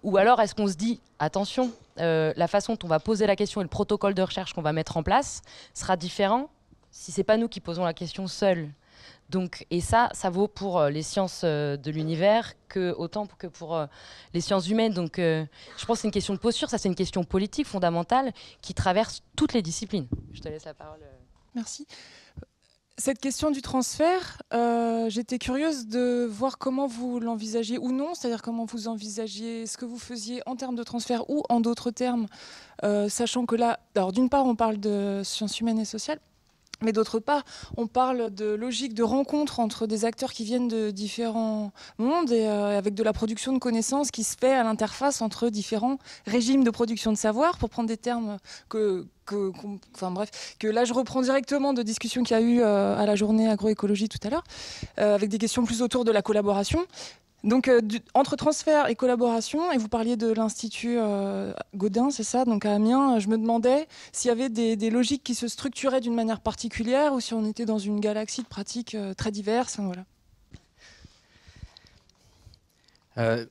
Ou alors est-ce qu'on se dit, attention, la façon dont on va poser la question et le protocole de recherche qu'on va mettre en place sera différent si c'est pas nous qui posons la question seuls. Donc, et ça vaut pour les sciences de l'univers autant que pour les sciences humaines. Donc, je pense que c'est une question de posture, ça c'est une question politique fondamentale qui traverse toutes les disciplines. Je te laisse la parole. Merci. Cette question du transfert, j'étais curieuse de voir comment vous l'envisagiez ou non, c'est-à-dire comment vous envisagiez ce que vous faisiez en termes de transfert ou en d'autres termes, sachant que là, alors d'une part on parle de sciences humaines et sociales, mais d'autre part, on parle de logique de rencontre entre des acteurs qui viennent de différents mondes et avec de la production de connaissances qui se fait à l'interface entre différents régimes de production de savoir, pour prendre des termes que là je reprends directement de discussions qu'il y a eu à la journée agroécologie tout à l'heure, avec des questions plus autour de la collaboration. Donc, entre transfert et collaboration, et vous parliez de l'Institut Gaudin, c'est ça, donc à Amiens, je me demandais s'il y avait des logiques qui se structuraient d'une manière particulière ou si on était dans une galaxie de pratiques très diverses. Voilà.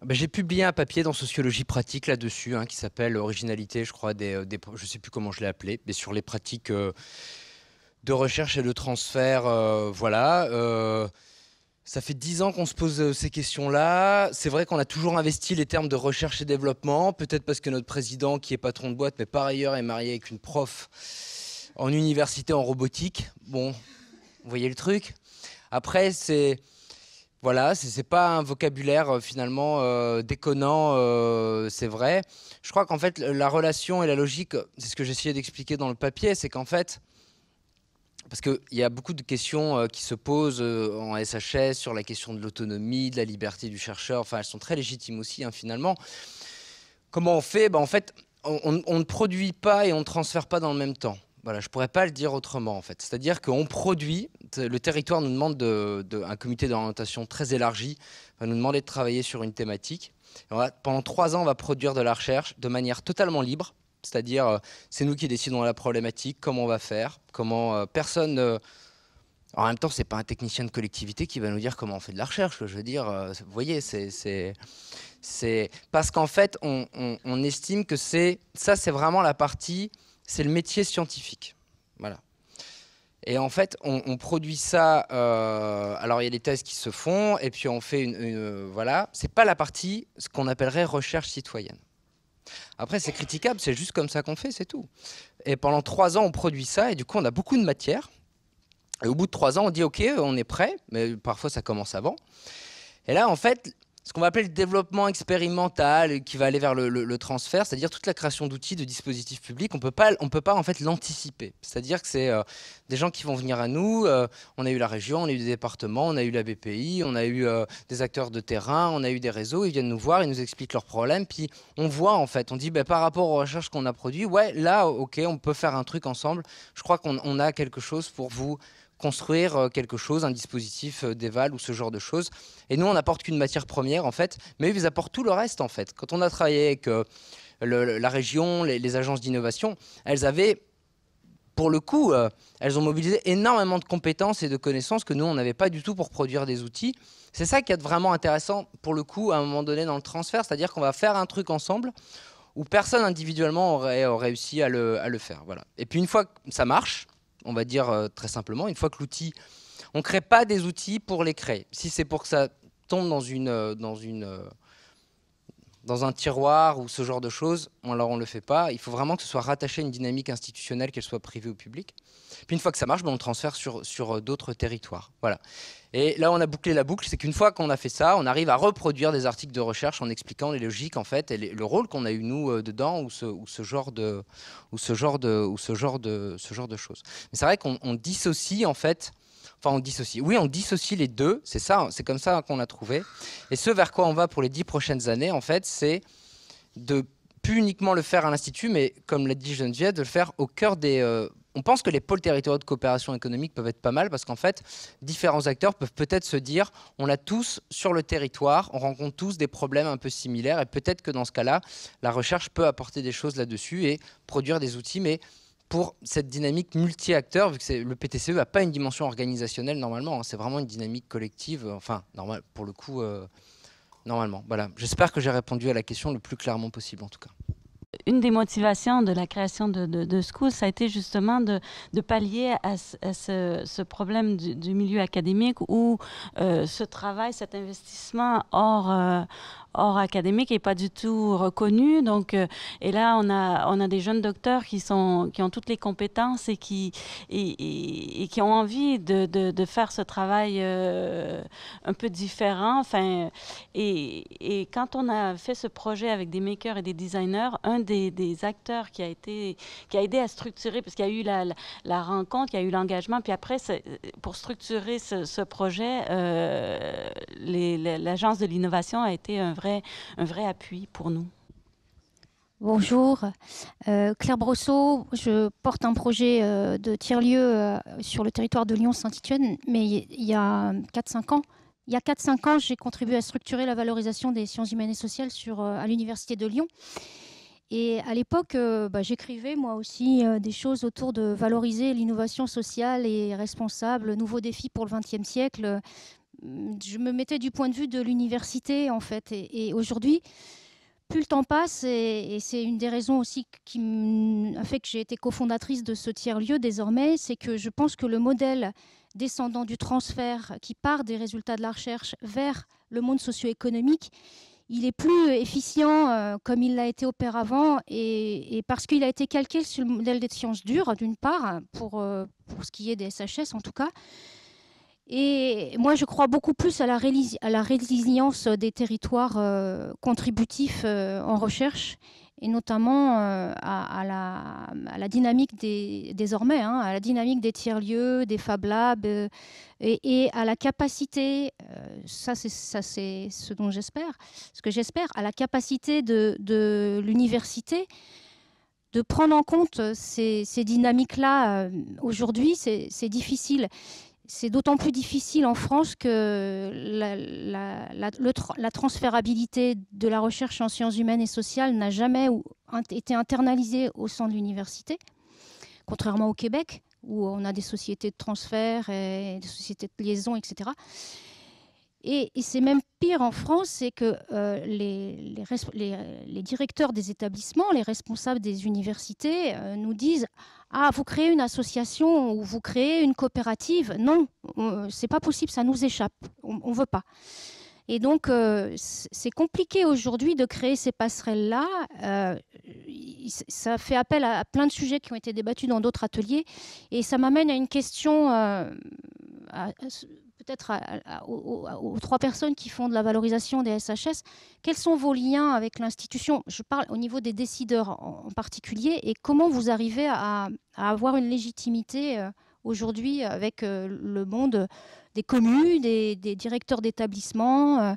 J'ai publié un papier dans Sociologie pratique là-dessus, qui s'appelle Originalité, je crois, je ne sais plus comment je l'ai appelé, mais sur les pratiques de recherche et de transfert, voilà. Ça fait 10 ans qu'on se pose ces questions-là. C'est vrai qu'on a toujours investi les termes de recherche et développement, peut-être parce que notre président, qui est patron de boîte, mais par ailleurs est marié avec une prof en université en robotique. Bon, vous voyez le truc. Après, c'est pas un vocabulaire finalement déconnant, c'est vrai. Je crois qu'en fait, la relation et la logique, c'est ce que j'essayais d'expliquer dans le papier, c'est qu'en fait, parce qu'il y a beaucoup de questions qui se posent en SHS sur la question de l'autonomie, de la liberté du chercheur. Enfin, elles sont très légitimes aussi, finalement. Comment on fait? En fait, on ne produit pas et on ne transfère pas dans le même temps. Voilà, je ne pourrais pas le dire autrement, en fait. C'est-à-dire qu'on produit, le territoire nous demande un comité d'orientation très élargi, va nous demander de travailler sur une thématique. Et pendant 3 ans, on va produire de la recherche de manière totalement libre. C'est-à-dire, c'est nous qui décidons de la problématique, comment on va faire, comment personne... en même temps, ce n'est pas un technicien de collectivité qui va nous dire comment on fait de la recherche. Je veux dire, vous voyez, c'est parce qu'en fait, on estime que c'est vraiment la partie, c'est le métier scientifique. Voilà. Et en fait, on produit ça... alors, il y a des thèses qui se font, et puis on fait voilà. Ce n'est pas la partie, ce qu'on appellerait recherche citoyenne. Après, c'est critiquable, c'est juste comme ça qu'on fait, c'est tout. Et pendant 3 ans, on produit ça, et du coup, on a beaucoup de matière. Et au bout de 3 ans, on dit, OK, on est prêt, mais parfois, ça commence avant. Et là, en fait, ce qu'on va appeler le développement expérimental qui va aller vers le transfert, c'est-à-dire toute la création d'outils, de dispositifs publics. On peut pas en fait l'anticiper. C'est-à-dire que c'est des gens qui vont venir à nous. On a eu la région, on a eu des départements, on a eu la BPI, on a eu des acteurs de terrain, on a eu des réseaux. Ils viennent nous voir, ils nous expliquent leurs problèmes. Puis on voit en fait, on dit par rapport aux recherches qu'on a produites, ouais, là, ok, on peut faire un truc ensemble. Je crois qu'on a quelque chose pour vous construire quelque chose, un dispositif d'éval ou ce genre de choses. Et nous, on n'apporte qu'une matière première, en fait, mais eux, ils apportent tout le reste, en fait. Quand on a travaillé avec la région, les agences d'innovation, elles avaient, pour le coup, elles ont mobilisé énormément de compétences et de connaissances que nous, on n'avait pas du tout pour produire des outils. C'est ça qui est vraiment intéressant, pour le coup, à un moment donné, dans le transfert, c'est-à-dire qu'on va faire un truc ensemble où personne individuellement aurait réussi à le faire. Voilà. Et puis, une fois que ça marche, on va dire très simplement, une fois que l'outil, on ne crée pas des outils pour les créer. Si c'est pour que ça tombe dans un tiroir ou ce genre de choses, alors on ne le fait pas. Il faut vraiment que ce soit rattaché à une dynamique institutionnelle, qu'elle soit privée ou publique. Puis une fois que ça marche, on le transfère sur d'autres territoires. Voilà. Et là, on a bouclé la boucle, c'est qu'une fois qu'on a fait ça, on arrive à reproduire des articles de recherche en expliquant les logiques en fait, et le rôle qu'on a eu nous dedans, ou ce genre de choses. Mais c'est vrai qu'on dissocie en fait. Enfin, on dissocie. Oui, on dissocie les deux. C'est ça, c'est comme ça qu'on a trouvé. Et ce vers quoi on va pour les 10 prochaines années, en fait, c'est de plus uniquement le faire à l'Institut, mais comme l'a dit Geneviève, de le faire au cœur des. On pense que les pôles territoriaux de coopération économique peuvent être pas mal parce qu'en fait, différents acteurs peuvent peut-être se dire, on l'a tous sur le territoire, on rencontre tous des problèmes un peu similaires et peut-être que dans ce cas-là, la recherche peut apporter des choses là-dessus et produire des outils, mais pour cette dynamique multi-acteurs, vu que le PTCE n'a pas une dimension organisationnelle normalement, hein, c'est vraiment une dynamique collective, enfin, normal, pour le coup, normalement. Voilà. J'espère que j'ai répondu à la question le plus clairement possible en tout cas. Une des motivations de la création de School, ça a été justement de pallier à ce problème du milieu académique où ce travail, cet investissement hors académique n'est pas du tout reconnu. Donc, et là, on a des jeunes docteurs qui ont toutes les compétences et qui ont envie de faire ce travail un peu différent. Enfin, et quand on a fait ce projet avec des makers et des designers, un des acteurs qui a aidé à structurer, parce qu'il y a eu la rencontre, il y a eu l'engagement, puis après, pour structurer ce projet, l'Agence de l'innovation a été un vrai appui pour nous. Bonjour, Claire Brosseau, je porte un projet de tiers-lieu sur le territoire de Lyon-Saint-Étienne, mais il y a 4-5 ans. Il y a 4-5 ans, j'ai contribué à structurer la valorisation des sciences humaines et sociales à l'Université de Lyon. Et à l'époque, j'écrivais moi aussi des choses autour de valoriser l'innovation sociale et responsable, nouveaux défis pour le XXe siècle. Je me mettais du point de vue de l'université, en fait. Et aujourd'hui, plus le temps passe, et c'est une des raisons aussi qui a fait que j'ai été cofondatrice de ce tiers-lieu désormais, c'est que je pense que le modèle descendant du transfert qui part des résultats de la recherche vers le monde socio-économique, il est plus efficient comme il l'a été auparavant, et parce qu'il a été calqué sur le modèle des sciences dures, d'une part, pour ce qui est des SHS en tout cas. Et moi, je crois beaucoup plus à la résilience des territoires contributifs en recherche, et notamment à la dynamique désormais, à la dynamique des tiers-lieux, des Fab Labs, et à la capacité, ça c'est ce dont j'espère, ce que j'espère, à la capacité de l'université de prendre en compte ces dynamiques-là. Aujourd'hui, c'est difficile. C'est d'autant plus difficile en France que la transférabilité de la recherche en sciences humaines et sociales n'a jamais été internalisée au sein de l'université, contrairement au Québec, où on a des sociétés de transfert, et des sociétés de liaison, etc. Et c'est même pire en France, c'est que les directeurs des établissements, les responsables des universités nous disent « Ah, vous créez une association ou vous créez une coopérative ». Non, c'est pas possible, ça nous échappe, on veut pas. Et donc, c'est compliqué aujourd'hui de créer ces passerelles-là. Ça fait appel à plein de sujets qui ont été débattus dans d'autres ateliers. Et ça m'amène à une question peut-être aux 3 personnes qui font de la valorisation des SHS, quels sont vos liens avec l'institution? Je parle au niveau des décideurs en particulier, et comment vous arrivez à avoir une légitimité aujourd'hui avec le monde des communes, des directeurs d'établissements,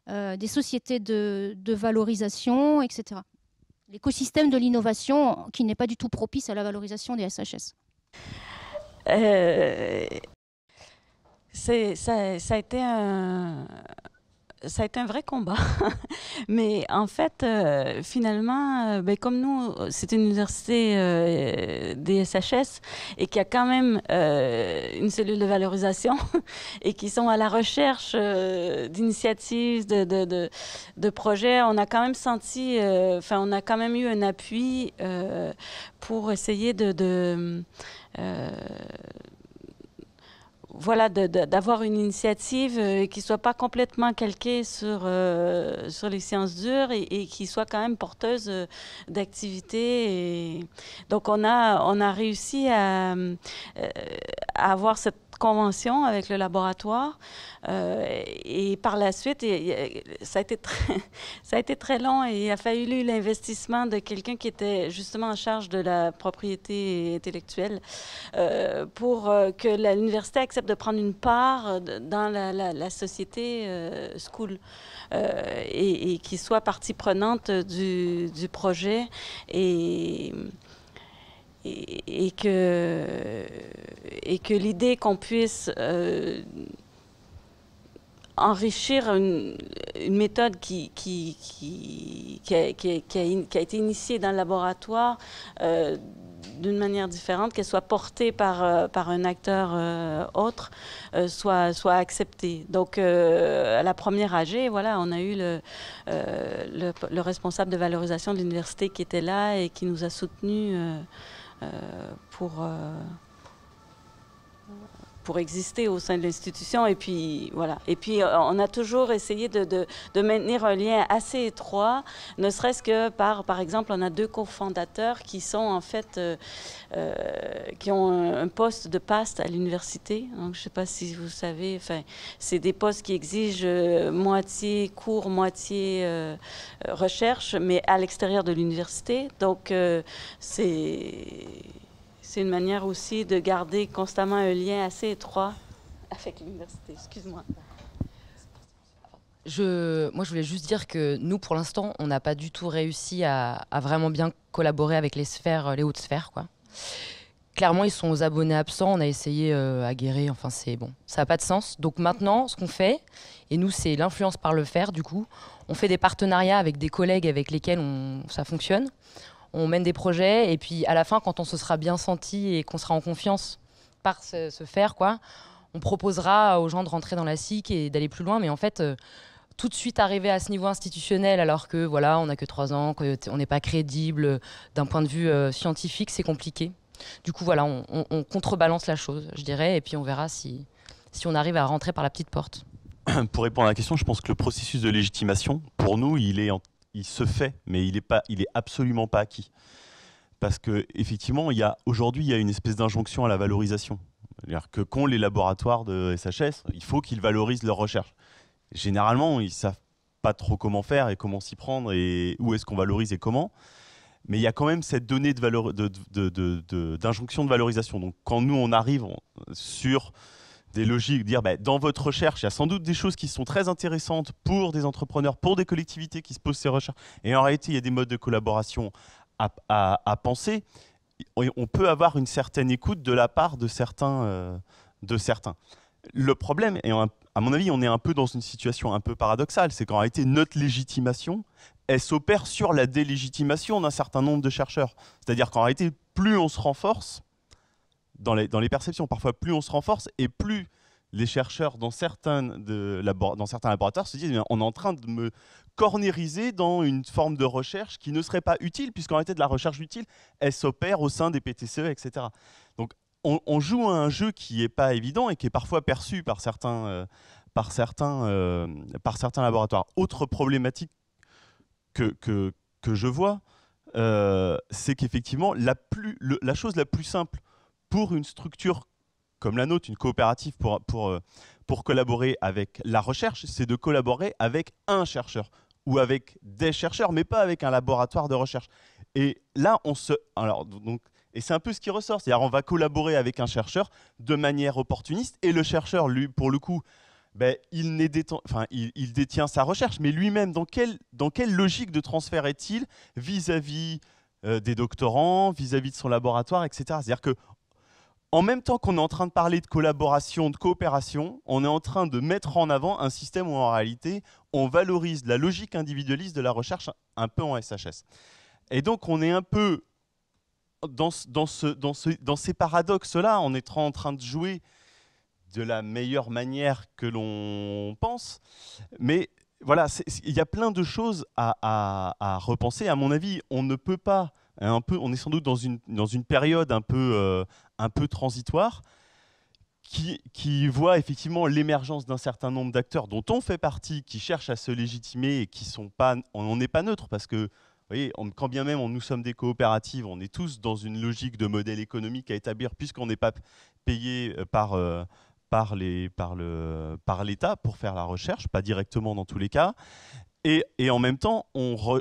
des sociétés de valorisation, etc. L'écosystème de l'innovation qui n'est pas du tout propice à la valorisation des SHS. Ça a été un vrai combat. Mais en fait, finalement, comme nous, c'est une université des SHS et qui a quand même une cellule de valorisation et qui sont à la recherche d'initiatives, de projets, on a quand même senti, on a quand même eu un appui pour essayer d'avoir une initiative qui ne soit pas complètement calquée sur les sciences dures et qui soit quand même porteuse d'activités. Donc, on a réussi à avoir cette convention avec le laboratoire et par la suite, ça a été très long et il a fallu l'investissement de quelqu'un qui était justement en charge de la propriété intellectuelle pour que l'université accepte de prendre une part dans la société school et qui soit partie prenante du projet et que l'idée qu'on puisse enrichir une méthode qui a été initiée dans le laboratoire d'une manière différente, qu'elle soit portée par un acteur autre, soit acceptée. Donc, à la première AG, voilà, on a eu le responsable de valorisation de l'université qui était là et qui nous a soutenus pour exister au sein de l'institution. Et puis, voilà. Et puis, on a toujours essayé de maintenir un lien assez étroit, ne serait-ce que par exemple, on a 2 cofondateurs qui sont en fait, qui ont un poste de PAST à l'université. Donc, je ne sais pas si vous savez, c'est des postes qui exigent moitié cours, moitié recherche, mais à l'extérieur de l'université. Donc, c'est une manière aussi de garder constamment un lien assez étroit avec l'université. Excuse-moi. Moi, je voulais juste dire que nous, pour l'instant, on n'a pas du tout réussi à vraiment bien collaborer avec les hautes sphères, quoi. Clairement, ils sont aux abonnés absents. On a essayé aguerrer. Enfin, c'est bon, ça n'a pas de sens. Donc maintenant, ce qu'on fait, et nous, c'est l'influence par le faire. Du coup, on fait des partenariats avec des collègues avec lesquels ça fonctionne. On mène des projets et puis à la fin, quand on se sera bien senti et qu'on sera en confiance par ce faire, quoi, on proposera aux gens de rentrer dans la SIC et d'aller plus loin. Mais en fait, tout de suite arriver à ce niveau institutionnel, alors que voilà, on n'a que 3 ans, qu'on n'est pas crédible d'un point de vue scientifique, c'est compliqué. Du coup, voilà, on contrebalance la chose, je dirais, et puis on verra si on arrive à rentrer par la petite porte. Pour répondre à la question, je pense que le processus de légitimation, pour nous, il se fait, mais il est absolument pas acquis. Parce qu'effectivement, aujourd'hui, il y a une espèce d'injonction à la valorisation. C'est-à-dire que qu'ont les laboratoires de SHS, il faut qu'ils valorisent leurs recherches. Généralement, ils ne savent pas trop comment faire et comment s'y prendre et où est-ce qu'on valorise et comment. Mais il y a quand même cette donnée d'injonction de valorisation. Donc quand nous, on arrive sur des logiques, dire dans votre recherche, il y a sans doute des choses qui sont très intéressantes pour des entrepreneurs, pour des collectivités qui se posent ces recherches. Et en réalité, il y a des modes de collaboration à penser. On peut avoir une certaine écoute de la part de certains. Le problème, et à mon avis, on est un peu dans une situation un peu paradoxale, c'est qu'en réalité, notre légitimation, elle s'opère sur la délégitimation d'un certain nombre de chercheurs. C'est-à-dire qu'en réalité, plus on se renforce, dans les perceptions, parfois plus on se renforce et plus les chercheurs dans certains laboratoires se disent on est en train de me cornériser dans une forme de recherche qui ne serait pas utile, puisqu'en réalité de la recherche utile, elle s'opère au sein des PTCE, etc. Donc on joue à un jeu qui n'est pas évident et qui est parfois perçu par certains laboratoires. Autre problématique que je vois, c'est qu'effectivement la chose la plus simple pour une structure comme la nôtre, une coopérative pour collaborer avec la recherche, c'est de collaborer avec un chercheur ou avec des chercheurs, mais pas avec un laboratoire de recherche. Et là, et c'est un peu ce qui ressort, c'est-à-dire on va collaborer avec un chercheur de manière opportuniste, et le chercheur, lui, pour le coup, il détient sa recherche, mais lui-même, dans quelle logique de transfert est-il vis-à-vis des doctorants, vis-à-vis de son laboratoire, etc. C'est-à-dire que en même temps qu'on est en train de parler de collaboration, de coopération, on est en train de mettre en avant un système où en réalité, on valorise la logique individualiste de la recherche un peu en SHS. Et donc, on est un peu dans ces paradoxes-là, on est en train de jouer de la meilleure manière que l'on pense. Mais voilà, il y a plein de choses à repenser. À mon avis, on ne peut pas... on est sans doute dans une période un peu transitoire qui voit effectivement l'émergence d'un certain nombre d'acteurs dont on fait partie, qui cherchent à se légitimer et qui sont pas, on n'est pas neutre parce que, vous voyez, quand bien même nous sommes des coopératives, on est tous dans une logique de modèle économique à établir puisqu'on n'est pas payé par l'État pour faire la recherche, pas directement dans tous les cas. Et en même temps, on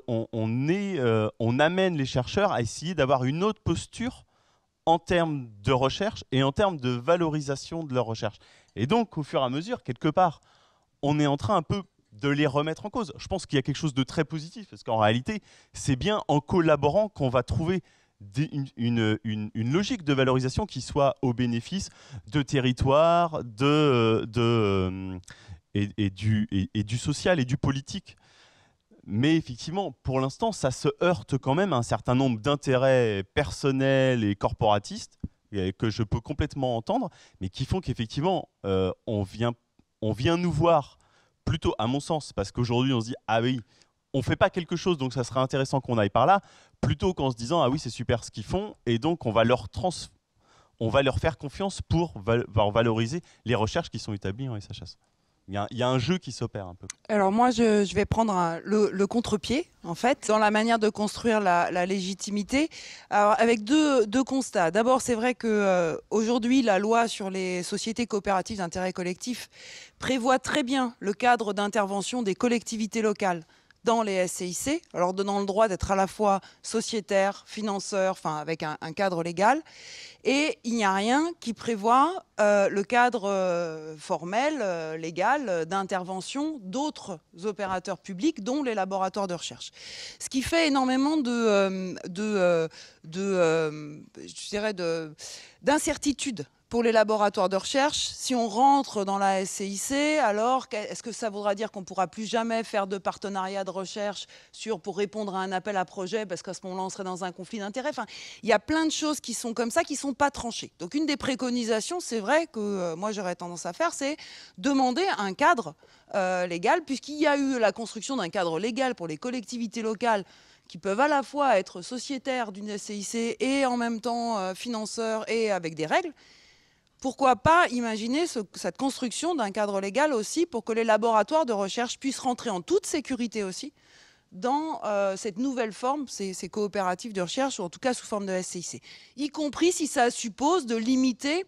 amène les chercheurs à essayer d'avoir une autre posture en termes de recherche et en termes de valorisation de leur recherche. Et donc, au fur et à mesure, quelque part, on est en train un peu de les remettre en cause. Je pense qu'il y a quelque chose de très positif, parce qu'en réalité, c'est bien en collaborant qu'on va trouver une logique de valorisation qui soit au bénéfice de territoires, et du social et du politique. Mais effectivement, pour l'instant, ça se heurte quand même à un certain nombre d'intérêts personnels et corporatistes que je peux complètement entendre, mais qui font qu'effectivement, on vient nous voir plutôt, à mon sens, parce qu'aujourd'hui, on se dit « Ah oui, on ne fait pas quelque chose, donc ça serait intéressant qu'on aille par là », plutôt qu'en se disant « Ah oui, c'est super ce qu'ils font », et donc on va leur faire confiance pour valoriser les recherches qui sont établies en SHS. Il y a un jeu qui s'opère un peu. Alors moi, je vais prendre le contre-pied, en fait, dans la manière de construire la légitimité, alors, avec deux constats. D'abord, c'est vrai qu'aujourd'hui, la loi sur les sociétés coopératives d'intérêt collectif prévoit très bien le cadre d'intervention des collectivités locales dans les SCIC, leur donnant le droit d'être à la fois sociétaire, financeur, enfin avec un cadre légal. Et il n'y a rien qui prévoit le cadre formel, légal, d'intervention d'autres opérateurs publics, dont les laboratoires de recherche. Ce qui fait énormément d'incertitude pour les laboratoires de recherche. Si on rentre dans la SCIC, alors est-ce que ça voudra dire qu'on ne pourra plus jamais faire de partenariat de recherche pour répondre à un appel à projet, parce qu'à ce moment-là, on serait dans un conflit d'intérêts. Enfin, il y a plein de choses qui sont comme ça, qui ne sont pas tranchées. Donc une des préconisations, c'est vrai que moi j'aurais tendance à faire, c'est demander un cadre légal, puisqu'il y a eu la construction d'un cadre légal pour les collectivités locales qui peuvent à la fois être sociétaires d'une SCIC et en même temps financeurs et avec des règles. Pourquoi pas imaginer cette construction d'un cadre légal aussi pour que les laboratoires de recherche puissent rentrer en toute sécurité aussi dans cette nouvelle forme, ces coopératives de recherche, ou en tout cas sous forme de SCIC, y compris si ça suppose de limiter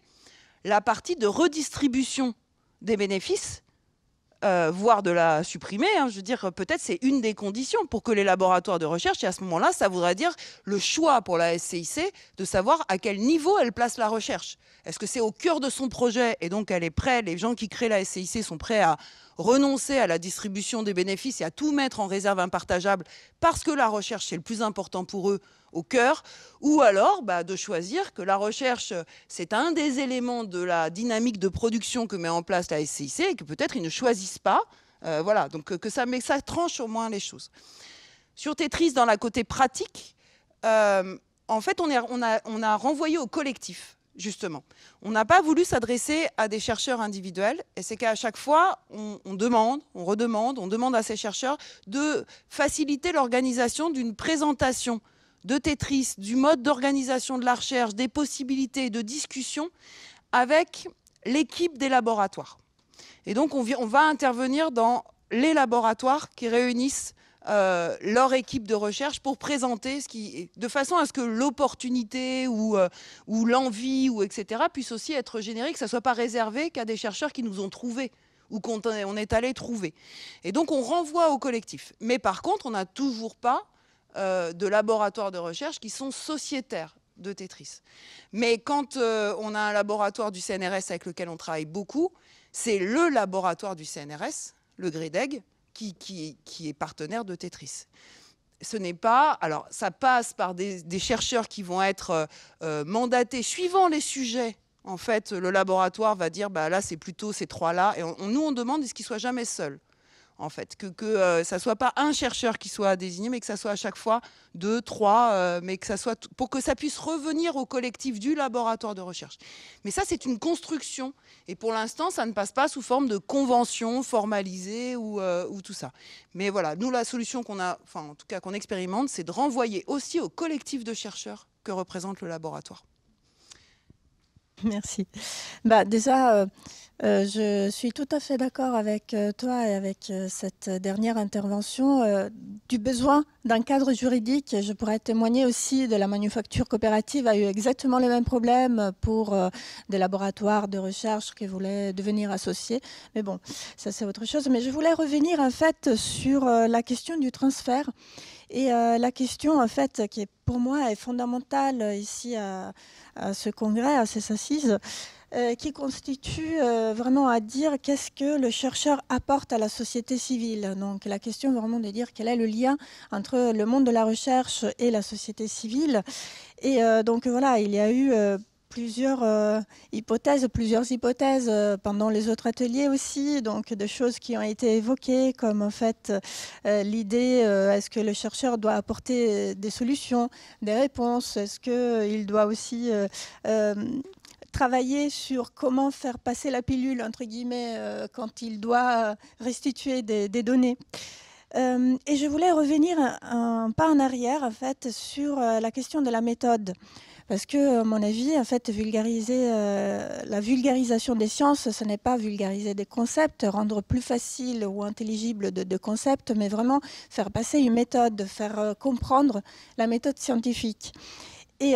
la partie de redistribution des bénéfices, voire de la supprimer. Je veux dire, peut-être c'est une des conditions pour que les laboratoires de recherche, et à ce moment-là, ça voudrait dire le choix pour la SCIC de savoir à quel niveau elle place la recherche. Est-ce que c'est au cœur de son projet et donc elle est prête, les gens qui créent la SCIC sont prêts à renoncer à la distribution des bénéfices et à tout mettre en réserve impartageable parce que la recherche c'est le plus important pour eux au cœur, ou alors de choisir que la recherche c'est un des éléments de la dynamique de production que met en place la SCIC et que peut-être ils ne choisissent pas. Voilà, donc que ça tranche au moins les choses. Sur Tetris, dans la côté pratique, en fait on a renvoyé au collectif. Justement, on n'a pas voulu s'adresser à des chercheurs individuels, et c'est qu'à chaque fois, on demande à ces chercheurs de faciliter l'organisation d'une présentation de Tetris, du mode d'organisation de la recherche, des possibilités de discussion avec l'équipe des laboratoires. Et donc, on va intervenir dans les laboratoires qui réunissent leur équipe de recherche pour présenter de façon à ce que l'opportunité ou l'envie ou etc. puisse aussi être générée, que ça ne soit pas réservé qu'à des chercheurs qui nous ont trouvés ou qu'on est allé trouver. Et donc on renvoie au collectif. Mais par contre, on n'a toujours pas de laboratoires de recherche qui sont sociétaires de Tetris. Mais quand on a un laboratoire du CNRS avec lequel on travaille beaucoup, c'est le laboratoire du CNRS, le GREDEG, qui est partenaire de Tetris. Ce n'est pas... Alors, ça passe par des chercheurs qui vont être mandatés suivant les sujets. En fait, le laboratoire va dire, bah, là, c'est plutôt ces trois-là. Et nous, on demande est-ce qu'ils ne soient jamais seuls. En fait, que ça ne soit pas un chercheur qui soit désigné, mais que ça soit à chaque fois 2, 3, mais que ça soit pour que ça puisse revenir au collectif du laboratoire de recherche. Mais ça, c'est une construction. Et pour l'instant, ça ne passe pas sous forme de convention formalisée ou tout ça. Mais voilà, nous, la solution qu'on a, enfin, en tout cas qu'on expérimente, c'est de renvoyer aussi au collectif de chercheurs que représente le laboratoire. Merci. Bah, déjà, je suis tout à fait d'accord avec toi et avec cette dernière intervention du besoin d'un cadre juridique. Je pourrais témoigner aussi de la manufacture coopérative a eu exactement les mêmes problèmes pour des laboratoires de recherche qui voulaient devenir associés. Mais bon, ça c'est autre chose. Mais je voulais revenir en fait sur la question du transfert. Et la question, en fait, qui est, pour moi est fondamentale ici à ce congrès, à ces assises, qui constitue vraiment à dire qu'est-ce que le chercheur apporte à la société civile. Donc la question vraiment de dire quel est le lien entre le monde de la recherche et la société civile. Et donc voilà, il y a eu plusieurs hypothèses pendant les autres ateliers aussi, donc de choses qui ont été évoquées comme en fait l'idée est-ce que le chercheur doit apporter des solutions, des réponses, est-ce qu'il doit aussi travailler sur comment faire passer la pilule entre guillemets quand il doit restituer des données. Et je voulais revenir un pas en arrière en fait sur la question de la méthode. Parce que, à mon avis, en fait, la vulgarisation des sciences, ce n'est pas vulgariser des concepts, rendre plus facile ou intelligible de concepts, mais vraiment faire passer une méthode, faire comprendre la méthode scientifique. Et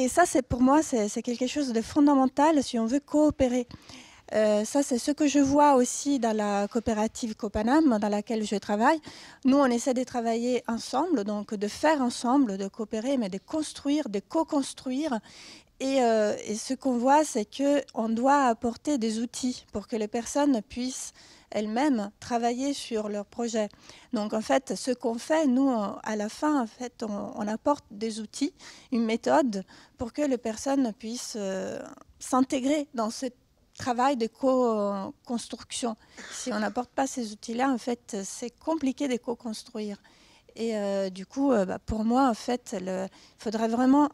ça, pour moi, c'est quelque chose de fondamental si on veut coopérer. Ça, c'est ce que je vois aussi dans la coopérative Copanam, dans laquelle je travaille. Nous, on essaie de travailler ensemble, donc de faire ensemble, de coopérer, mais de construire, de co-construire. Et ce qu'on voit, c'est qu'on doit apporter des outils pour que les personnes puissent elles-mêmes travailler sur leur projet. Donc, en fait, ce qu'on fait, nous, à la fin, en fait, on apporte des outils, une méthode pour que les personnes puissent s'intégrer dans cette travail de co-construction. Si on n'apporte pas ces outils-là, en fait, c'est compliqué de co-construire. Et du coup, pour moi, en fait, il faudrait vraiment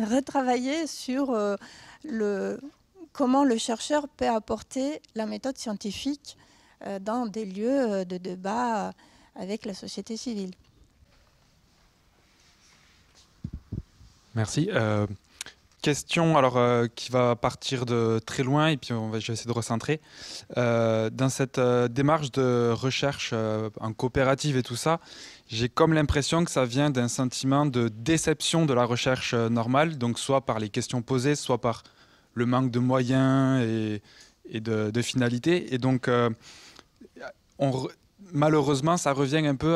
retravailler sur comment le chercheur peut apporter la méthode scientifique dans des lieux de débat avec la société civile. Merci. Question qui va partir de très loin et puis je vais essayer de recentrer. Dans cette démarche de recherche en coopérative et tout ça, j'ai comme l'impression que ça vient d'un sentiment de déception de la recherche normale, donc soit par les questions posées, soit par le manque de moyens et de finalité. Et donc, malheureusement, ça revient un peu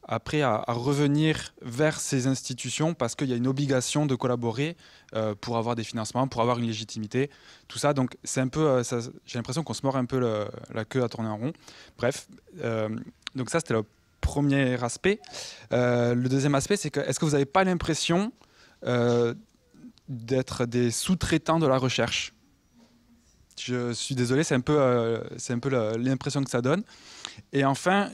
après à revenir vers ces institutions parce qu'il y a une obligation de collaborer pour avoir des financements, pour avoir une légitimité, tout ça. Donc c'est un peu, j'ai l'impression qu'on se mord un peu la queue à tourner en rond. Bref, donc ça c'était le premier aspect. Le deuxième aspect, c'est que est-ce que vous n'avez pas l'impression d'être des sous-traitants de la recherche ? Je suis désolé, c'est un peu l'impression que ça donne. Et enfin,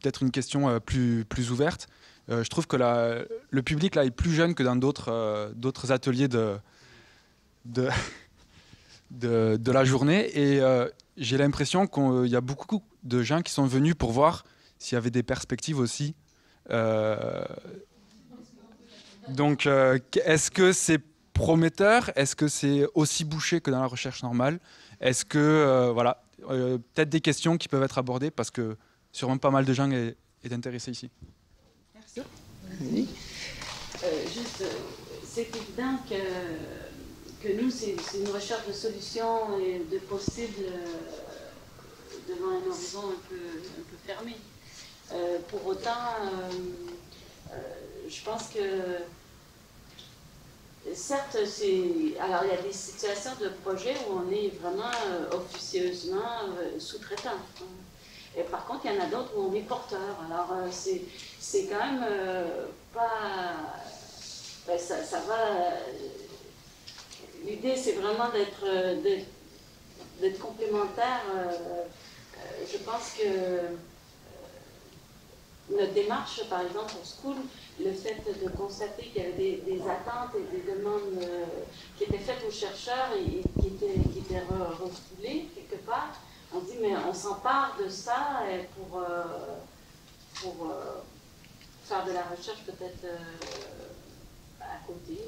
peut-être une question plus ouverte. Je trouve que le public là est plus jeune que dans d'autres ateliers de la journée. Et j'ai l'impression qu'il y a beaucoup de gens qui sont venus pour voir s'il y avait des perspectives aussi. Donc, est-ce que c'est prometteur? Est-ce que c'est aussi bouché que dans la recherche normale? Est-ce que, voilà, peut-être des questions qui peuvent être abordées parce que sûrement pas mal de gens est intéressé ici. Merci. Juste, c'est évident que nous, c'est une recherche de solutions et de possibles devant un horizon un peu fermé. Pour autant, je pense que, certes, alors il y a des situations de projet où on est vraiment officieusement sous-traitant. Et par contre, il y en a d'autres où on est porteur. Alors, c'est quand même pas... Ben, ça va... L'idée, c'est vraiment d'être complémentaire. Je pense que notre démarche, par exemple, pour School, le fait de constater qu'il y avait des attentes et des demandes qui étaient faites aux chercheurs et qui étaient refoulées quelque part, on dit, mais on s'empare de ça pour faire de la recherche peut-être à côté.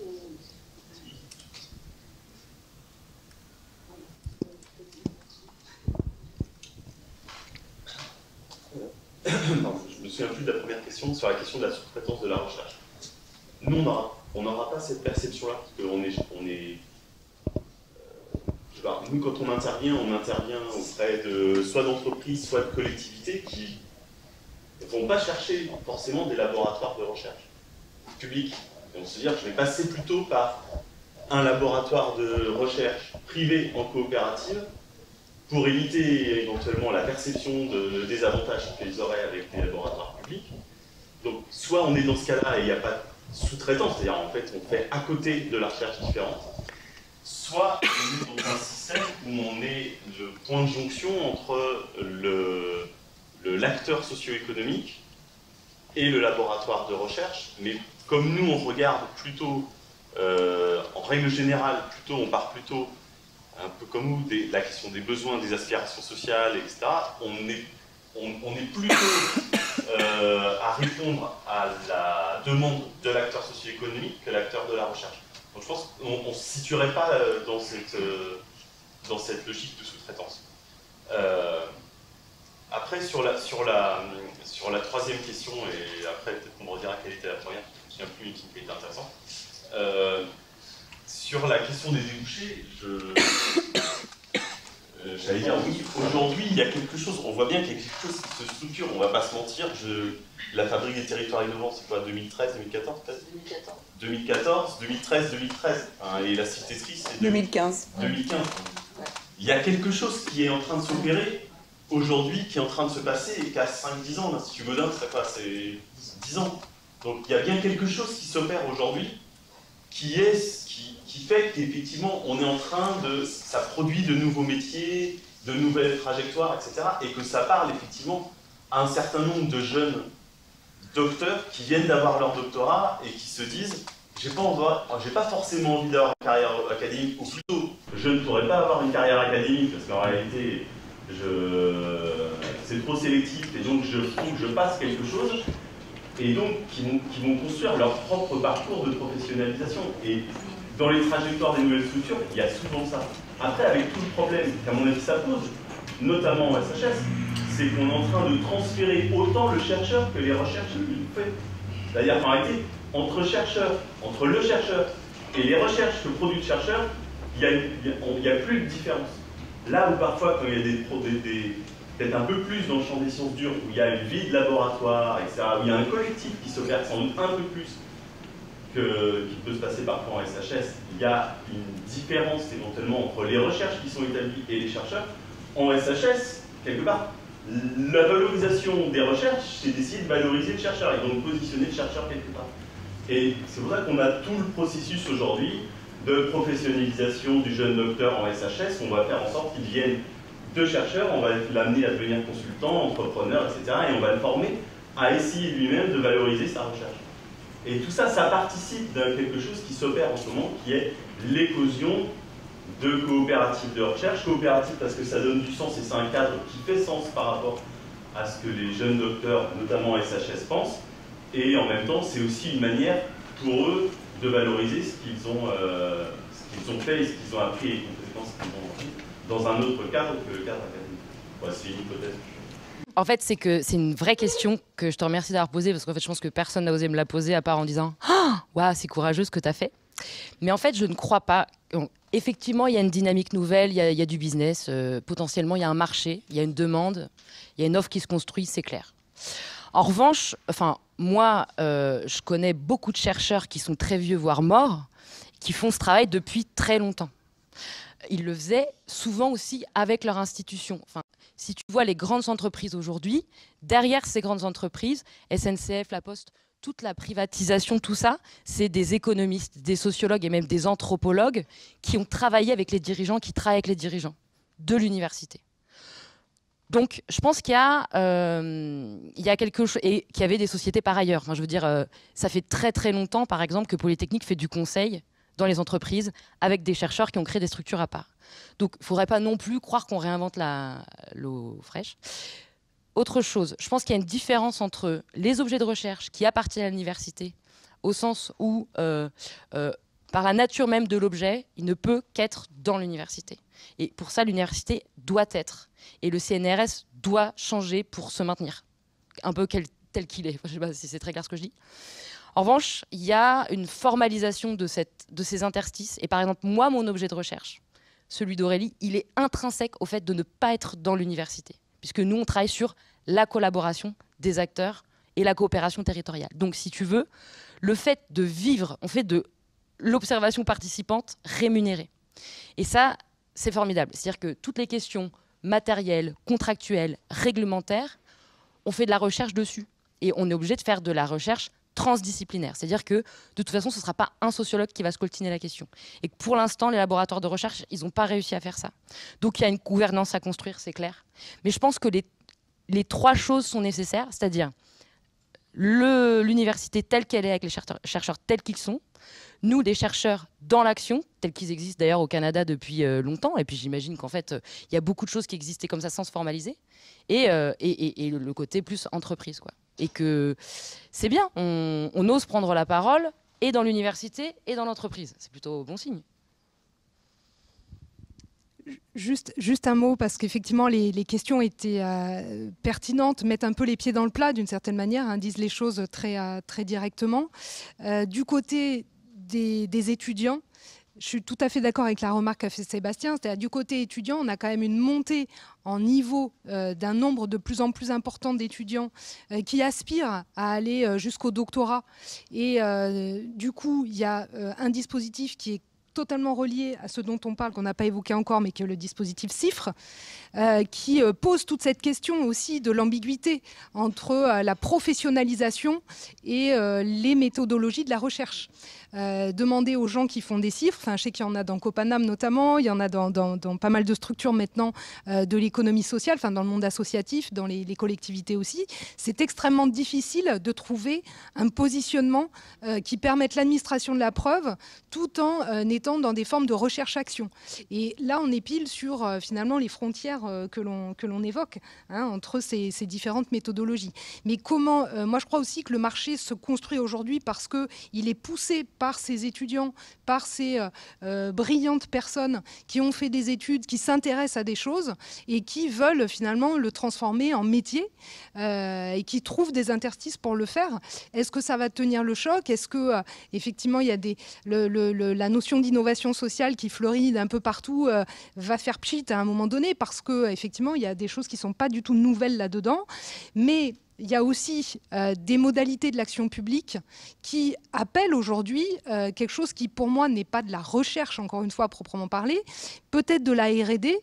Non, je me souviens plus de la première question sur la question de la sous-traitance de la recherche. Nous, on n'aura pas cette perception-là, parce qu'on est nous, quand on intervient auprès de soit d'entreprises, soit de collectivités qui ne vont pas chercher forcément des laboratoires de recherche publics. Et on se dit, je vais passer plutôt par un laboratoire de recherche privé en coopérative pour éviter éventuellement la perception de désavantages qu'ils auraient avec des laboratoires publics. Donc, soit on est dans ce cas-là et il n'y a pas de sous-traitance, c'est-à-dire en fait on fait à côté de la recherche différente, soit on est dans un système où on est le point de jonction entre l'acteur socio-économique et le laboratoire de recherche, mais comme nous on regarde plutôt, en règle générale, on part plutôt un peu comme vous, la question des besoins, des aspirations sociales, etc., on est plutôt à répondre à la demande de l'acteur socio-économique que l'acteur de la recherche. Donc je pense qu'on ne se situerait pas dans cette logique de sous-traitance. Après, sur la troisième question, et après peut-être qu'on me redira quelle était la première, je ne me souviens plus, une qui était intéressante. Sur la question des débouchés, j'allais dire oui, aujourd'hui il y a quelque chose, on voit bien qu'il y a quelque chose qui se structure, on ne va pas se mentir, la Fabrique des territoires innovants, c'est quoi, 2013, 2014 peut-être 2014, 2013, 2013, hein, et la Cité Suisse, c'est 2015. 2015. Il y a quelque chose qui est en train de s'opérer aujourd'hui, qui est en train de se passer, et qui a 5-10 ans, l'Institut Godin, c'est 10 ans. Donc il y a bien quelque chose qui s'opère aujourd'hui, qui fait qu'effectivement, on est en train ça produit de nouveaux métiers, de nouvelles trajectoires, etc. Et que ça parle effectivement à un certain nombre de jeunes docteurs qui viennent d'avoir leur doctorat et qui se disent j'ai pas forcément envie d'avoir une carrière académique, ou plutôt, je ne pourrais pas avoir une carrière académique parce qu'en réalité, c'est trop sélectif et donc il faut que je fasse quelque chose. Et donc qui vont construire leur propre parcours de professionnalisation. Et dans les trajectoires des nouvelles structures, il y a souvent ça. Après, avec tout le problème qu'à mon avis ça pose, notamment en SHS, c'est qu'on est en train de transférer autant le chercheur que les recherches qu'il fait. C'est-à-dire qu'en réalité, entre le chercheur et les recherches que produit le chercheur, il n'y a plus de différence. Là où parfois, quand il y a peut-être un peu plus dans le champ des sciences dures, où il y a une vie de laboratoire, etc., où il y a un collectif qui s'opère sans doute un peu plus qui peut se passer parfois en SHS, il y a une différence éventuellement entre les recherches qui sont établies et les chercheurs. En SHS, quelque part, la valorisation des recherches, c'est d'essayer de valoriser le chercheur et donc positionner le chercheur quelque part. Et c'est pour ça qu'on a tout le processus aujourd'hui de professionnalisation du jeune docteur en SHS. On va faire en sorte qu'il vienne de chercheurs, on va l'amener à devenir consultant, entrepreneur, etc. Et on va le former à essayer lui-même de valoriser sa recherche. Et tout ça, ça participe d'un quelque chose qui s'opère en ce moment, qui est l'éclosion de coopératives de recherche. Coopératives parce que ça donne du sens et c'est un cadre qui fait sens par rapport à ce que les jeunes docteurs, notamment en SHS, pensent. Et en même temps, c'est aussi une manière pour eux de valoriser ce qu'ils ont fait et ce qu'ils ont appris et les compétences qu'ils ont appris dans un autre cadre que le cadre académique. Ouais, c'est une hypothèse. En fait, c'est que c'est une vraie question que je te remercie d'avoir posée, parce qu'en fait, je pense que personne n'a osé me la poser à part en disant « Ah, waouh, c'est courageux ce que tu as fait ». Mais en fait, je ne crois pas. Effectivement, il y a une dynamique nouvelle, il y a du business, potentiellement, il y a un marché, il y a une demande, il y a une offre qui se construit, c'est clair. En revanche, moi, je connais beaucoup de chercheurs qui sont très vieux, voire morts, qui font ce travail depuis très longtemps. Ils le faisaient souvent aussi avec leur institution. Si tu vois les grandes entreprises aujourd'hui, derrière ces grandes entreprises, SNCF, La Poste, toute la privatisation, tout ça, c'est des économistes, des sociologues et même des anthropologues qui ont travaillé avec les dirigeants, qui travaillent avec les dirigeants de l'université. Donc, je pense qu'il y a quelque chose, et qu'il y avait des sociétés par ailleurs. Je veux dire, ça fait très très longtemps, par exemple, que Polytechnique fait du conseil dans les entreprises avec des chercheurs qui ont créé des structures à part. Donc, il ne faudrait pas non plus croire qu'on réinvente l'eau fraîche. Autre chose, je pense qu'il y a une différence entre les objets de recherche qui appartiennent à l'université, au sens où, par la nature même de l'objet, il ne peut qu'être dans l'université. Et pour ça, l'université doit être. Et le CNRS doit changer pour se maintenir, un peu tel qu'il est. Je ne sais pas si c'est très clair ce que je dis. En revanche, il y a une formalisation de ces interstices. Et par exemple, moi, mon objet de recherche, celui d'Aurélie, il est intrinsèque au fait de ne pas être dans l'université, puisque nous, on travaille sur la collaboration des acteurs et la coopération territoriale. Donc, si tu veux, le fait de vivre, on fait de l'observation participante rémunérée. Et ça, c'est formidable. C'est-à-dire que toutes les questions matérielles, contractuelles, réglementaires, on fait de la recherche dessus. Et on est obligé de faire de la recherche transdisciplinaire. C'est-à-dire que, de toute façon, ce ne sera pas un sociologue qui va scoltiner la question. Et que pour l'instant, les laboratoires de recherche, ils n'ont pas réussi à faire ça. Donc, il y a une gouvernance à construire, c'est clair. Mais je pense que les trois choses sont nécessaires, c'est-à-dire l'université telle qu'elle est, avec les chercheurs tels qu'ils sont, nous, des chercheurs dans l'action, tels qu'ils existent d'ailleurs au Canada depuis longtemps, et puis j'imagine qu'en fait, il y a beaucoup de choses qui existaient comme ça sans se formaliser, et le côté plus entreprise, quoi. Et que c'est bien, on ose prendre la parole, et dans l'université, et dans l'entreprise. C'est plutôt bon signe. Juste un mot, parce qu'effectivement, les questions étaient pertinentes, mettent un peu les pieds dans le plat d'une certaine manière, disent les choses très, très directement. Du côté des étudiants, je suis tout à fait d'accord avec la remarque qu'a fait Sébastien, c'est-à-dire du côté étudiant, on a quand même une montée en niveau d'un nombre de plus en plus important d'étudiants qui aspirent à aller jusqu'au doctorat. Et du coup, il y a un dispositif qui est totalement relié à ce dont on parle, qu'on n'a pas évoqué encore, mais qui est le dispositif CIFRE, qui pose toute cette question aussi de l'ambiguïté entre la professionnalisation et les méthodologies de la recherche. Demander aux gens qui font des CIFRE, je sais qu'il y en a dans Copanam notamment, il y en a dans pas mal de structures maintenant de l'économie sociale, dans le monde associatif, dans les collectivités aussi, c'est extrêmement difficile de trouver un positionnement qui permette l'administration de la preuve tout en étant dans des formes de recherche-action. Et là, on est pile sur finalement les frontières que l'on évoque entre ces différentes méthodologies. Mais comment, moi je crois aussi que le marché se construit aujourd'hui parce qu'il est poussé par ces étudiants, par ces brillantes personnes qui ont fait des études, qui s'intéressent à des choses et qui veulent finalement le transformer en métier et qui trouvent des interstices pour le faire. Est-ce que ça va tenir le choc? Est-ce que effectivement il y a la notion d'innovation sociale qui fleurit d'un peu partout va faire pchit à un moment donné parce que effectivement il y a des choses qui sont pas du tout nouvelles là-dedans, mais il y a aussi des modalités de l'action publique qui appellent aujourd'hui quelque chose qui, pour moi, n'est pas de la recherche, encore une fois, à proprement parler, peut-être de la R&D,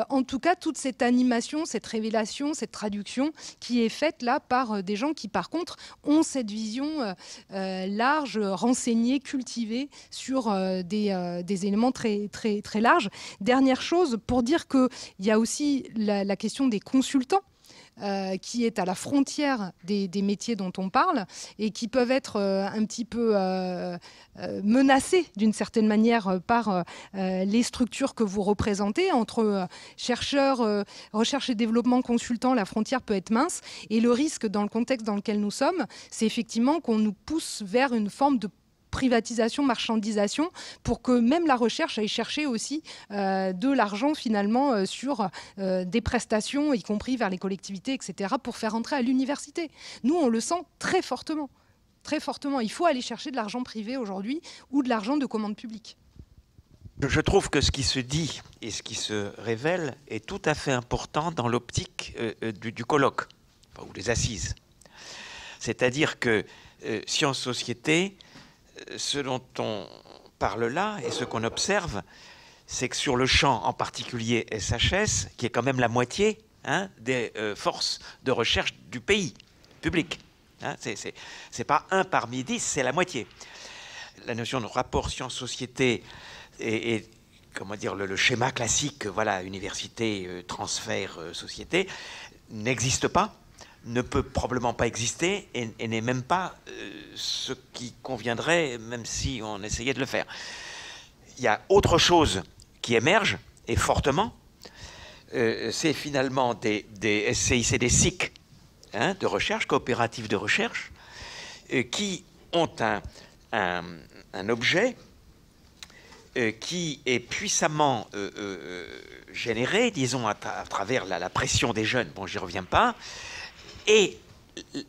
en tout cas, toute cette animation, cette révélation, cette traduction qui est faite là par des gens qui, par contre, ont cette vision large, renseignée, cultivée sur des éléments très, très, très larges. Dernière chose, pour dire qu'il y a aussi la question des consultants, qui est à la frontière des métiers dont on parle et qui peuvent être un petit peu menacés d'une certaine manière par les structures que vous représentez. Entre chercheurs, recherche et développement, consultants, la frontière peut être mince. Et le risque dans le contexte dans lequel nous sommes, c'est effectivement qu'on nous pousse vers une forme de privatisation, marchandisation, pour que même la recherche aille chercher aussi de l'argent finalement sur des prestations, y compris vers les collectivités, etc., pour faire entrer à l'université. Nous, on le sent très fortement. Très fortement. Il faut aller chercher de l'argent privé aujourd'hui ou de l'argent de commande publique. Je trouve que ce qui se dit et ce qui se révèle est tout à fait important dans l'optique du colloque, ou des assises. C'est-à-dire que sciences-société, ce dont on parle là et ce qu'on observe, c'est que sur le champ, en particulier SHS, qui est quand même la moitié des forces de recherche du pays, public, c'est pas 1 parmi 10, c'est la moitié. La notion de rapport sciences-société et comment dire, le schéma classique, voilà, université, transfert, société, n'existe pas, ne peut probablement pas exister et n'est même pas ce qui conviendrait, même si on essayait de le faire. Il y a autre chose qui émerge, et fortement, c'est finalement des SCIC, des SIC de recherche, coopératives de recherche, qui ont un objet qui est puissamment généré, disons, à travers la pression des jeunes, bon, j'y reviens pas, et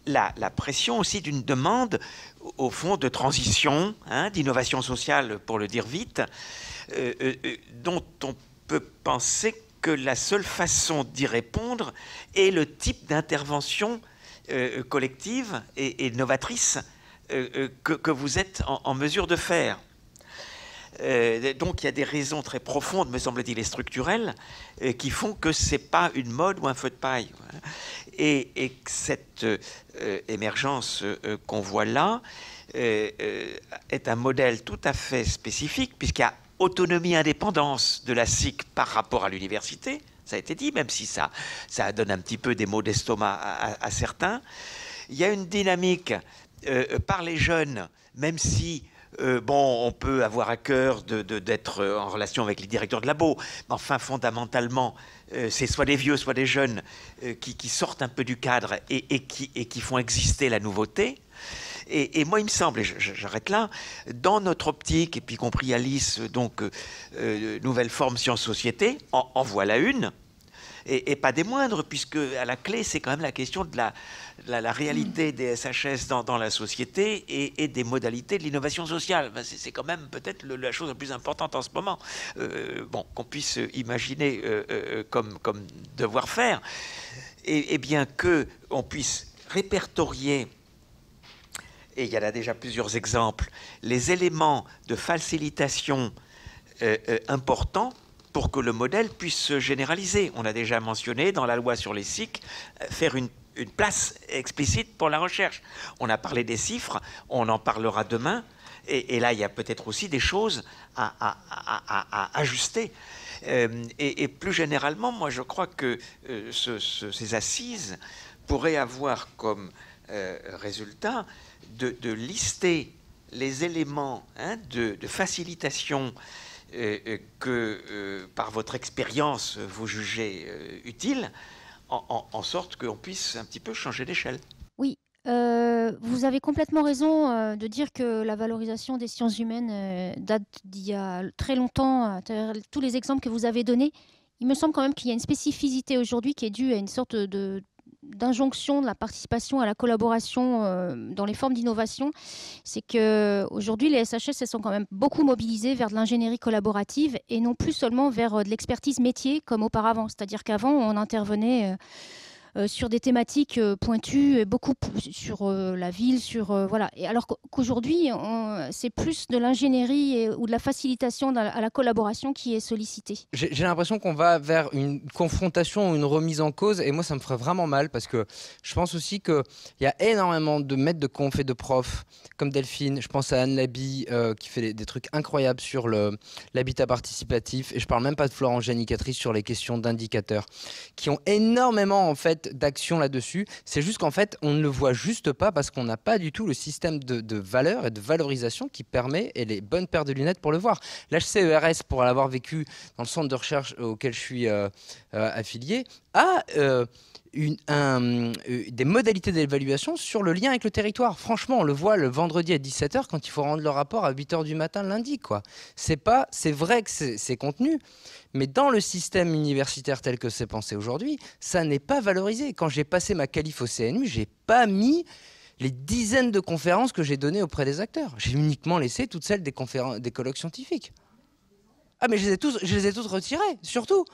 la pression aussi d'une demande, au fond, de transition, d'innovation sociale, pour le dire vite, dont on peut penser que la seule façon d'y répondre est le type d'intervention collective et novatrice que vous êtes en mesure de faire. Donc il y a des raisons très profondes, me semble-t-il, et structurelles, qui font que ce n'est pas une mode ou un feu de paille. Et que cette émergence qu'on voit là est un modèle tout à fait spécifique, puisqu'il y a autonomie, indépendance de la SIC par rapport à l'université, ça a été dit, même si ça donne un petit peu des maux d'estomac à certains. Il y a une dynamique par les jeunes, même si bon, on peut avoir à cœur d'être en relation avec les directeurs de labo, mais enfin, fondamentalement, c'est soit des vieux, soit des jeunes qui sortent un peu du cadre et qui font exister la nouveauté. Et moi, il me semble, et j'arrête là, dans notre optique, et puis y compris Alice, donc nouvelle forme sciences-société, en voilà une, et pas des moindres, puisque à la clé, c'est quand même la question de la réalité des SHS dans la société et des modalités de l'innovation sociale. Ben, c'est quand même peut-être la chose la plus importante en ce moment, bon, qu'on puisse imaginer comme devoir faire, et bien qu'on puisse répertorier, et il y en a déjà plusieurs exemples, les éléments de facilitation importants pour que le modèle puisse se généraliser. On a déjà mentionné dans la loi sur les SIC faire une place explicite pour la recherche. On a parlé des chiffres, on en parlera demain, et là il y a peut-être aussi des choses à ajuster. Et plus généralement, moi je crois que ces assises pourraient avoir comme résultat de lister les éléments de facilitation que, par votre expérience, vous jugez utiles, en sorte qu'on puisse un petit peu changer d'échelle. Oui, vous avez complètement raison de dire que la valorisation des sciences humaines date d'il y a très longtemps. Tous les exemples que vous avez donnés, il me semble quand même qu'il y a une spécificité aujourd'hui qui est due à une sorte d'injonction de la participation à la collaboration dans les formes d'innovation. C'est qu'aujourd'hui, les SHS elles sont quand même beaucoup mobilisées vers de l'ingénierie collaborative et non plus seulement vers de l'expertise métier comme auparavant. C'est-à-dire qu'avant, on intervenait sur des thématiques pointues, beaucoup sur la ville, voilà. Et alors qu'aujourd'hui, c'est plus de l'ingénierie ou de la facilitation à la collaboration qui est sollicitée. J'ai l'impression qu'on va vers une confrontation ou une remise en cause, et moi ça me ferait vraiment mal parce que je pense aussi qu'il y a énormément de maîtres de conf et de profs comme Delphine. Je pense à Anne Laby qui fait des trucs incroyables sur l'habitat participatif, et je parle même pas de Florence Janicatrice sur les questions d'indicateurs, qui ont énormément en fait d'action là-dessus. C'est juste qu'en fait, on ne le voit juste pas parce qu'on n'a pas du tout le système de valeur et de valorisation qui permet, et les bonnes paires de lunettes pour le voir. L'HCERS, pour l'avoir vécu dans le centre de recherche auquel je suis affilié, a des modalités d'évaluation sur le lien avec le territoire. Franchement, on le voit le vendredi à 17 h quand il faut rendre le rapport à 8 h du matin le lundi, quoi. C'est vrai que c'est contenu, mais dans le système universitaire tel que c'est pensé aujourd'hui, ça n'est pas valorisé. Quand j'ai passé ma qualif au CNU, j'ai pas mis les dizaines de conférences que j'ai données auprès des acteurs. J'ai uniquement laissé toutes celles des colloques scientifiques. Ah, mais je les ai tous retirées, surtout.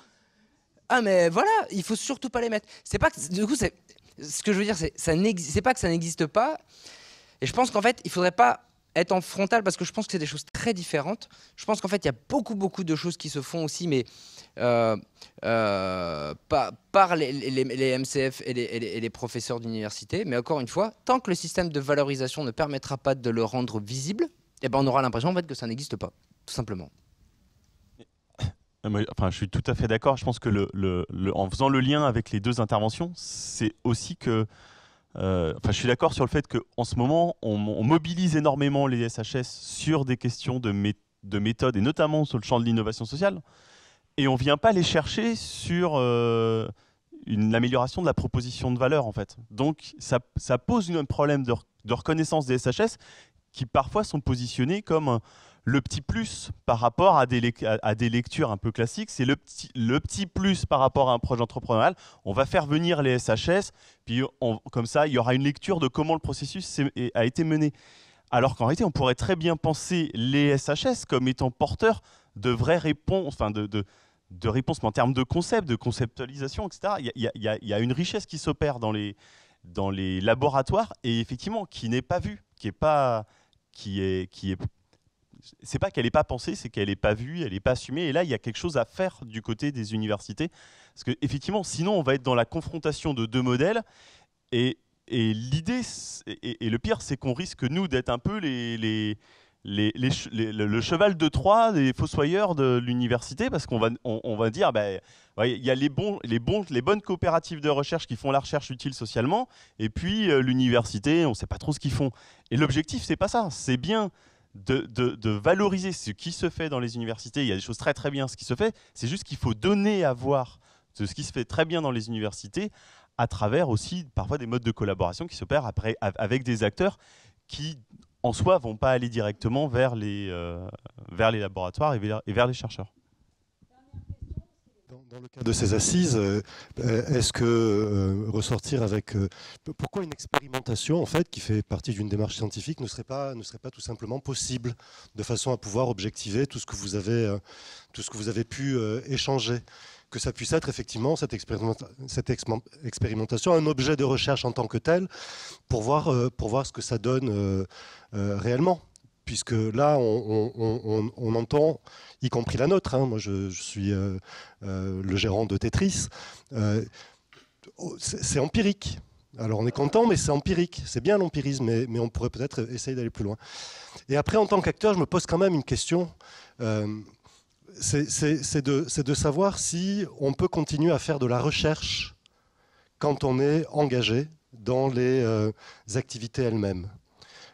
Ah, mais voilà, il faut surtout pas les mettre. C'est pas que, du coup, ce que je veux dire, c'est pas que ça n'existe pas. Et je pense qu'en fait, il faudrait pas être en frontal, parce que je pense que c'est des choses très différentes. Je pense qu'en fait, il y a beaucoup de choses qui se font aussi, mais par les MCF et les professeurs d'université. Mais encore une fois, tant que le système de valorisation ne permettra pas de le rendre visible, eh ben, on aura l'impression en fait, que ça n'existe pas, tout simplement. Enfin, je suis tout à fait d'accord. Je pense que en faisant le lien avec les deux interventions, c'est aussi que... je suis d'accord sur le fait qu'en ce moment, on mobilise énormément les SHS sur des questions de méthode, et notamment sur le champ de l'innovation sociale, et on ne vient pas les chercher sur l'amélioration de la proposition de valeur, en fait. Donc, ça pose un problème de reconnaissance des SHS qui, parfois, sont positionnés comme... le petit plus par rapport à des lectures un peu classiques, c'est le petit plus par rapport à un projet entrepreneurial. On va faire venir les SHS, puis comme ça, il y aura une lecture de comment le processus a été mené. Alors qu'en réalité, on pourrait très bien penser les SHS comme étant porteurs de vraies réponses, enfin de réponses, mais en termes de concept, de conceptualisation, etc. Il y a une richesse qui s'opère dans les laboratoires et effectivement qui n'est pas vue, c'est pas qu'elle n'est pas pensée, c'est qu'elle n'est pas vue, elle n'est pas assumée. Et là, il y a quelque chose à faire du côté des universités. Parce qu'effectivement, sinon, on va être dans la confrontation de deux modèles. Et l'idée, et le pire, c'est qu'on risque, nous, d'être un peu le cheval de Troie des fossoyeurs de l'université. Parce qu'on va dire, il y a les bonnes coopératives de recherche qui font la recherche utile socialement. Et puis, l'université, on ne sait pas trop ce qu'ils font. Et l'objectif, c'est pas ça. C'est bien... De valoriser ce qui se fait dans les universités. Il y a des choses très très bien ce qui se fait, c'est juste qu'il faut donner à voir de ce qui se fait très bien dans les universités à travers aussi parfois des modes de collaboration qui s'opèrent avec des acteurs qui en soi vont pas aller directement vers les laboratoires et vers les chercheurs. Dans le cas de ces assises, est-ce que ressortir avec... pourquoi une expérimentation en fait, qui fait partie d'une démarche scientifique ne serait pas tout simplement possible, de façon à pouvoir objectiver tout ce que vous avez pu échanger, que ça puisse être effectivement cette expérimentation un objet de recherche en tant que tel, pour voir ce que ça donne réellement. Puisque là, on entend, y compris la nôtre, hein, moi je suis le gérant de Tetris, c'est empirique. Alors on est content, mais c'est empirique. C'est bien l'empirisme, mais on pourrait peut-être essayer d'aller plus loin. Et après, en tant qu'acteur, je me pose quand même une question. C'est de savoir si on peut continuer à faire de la recherche quand on est engagé dans les activités elles-mêmes.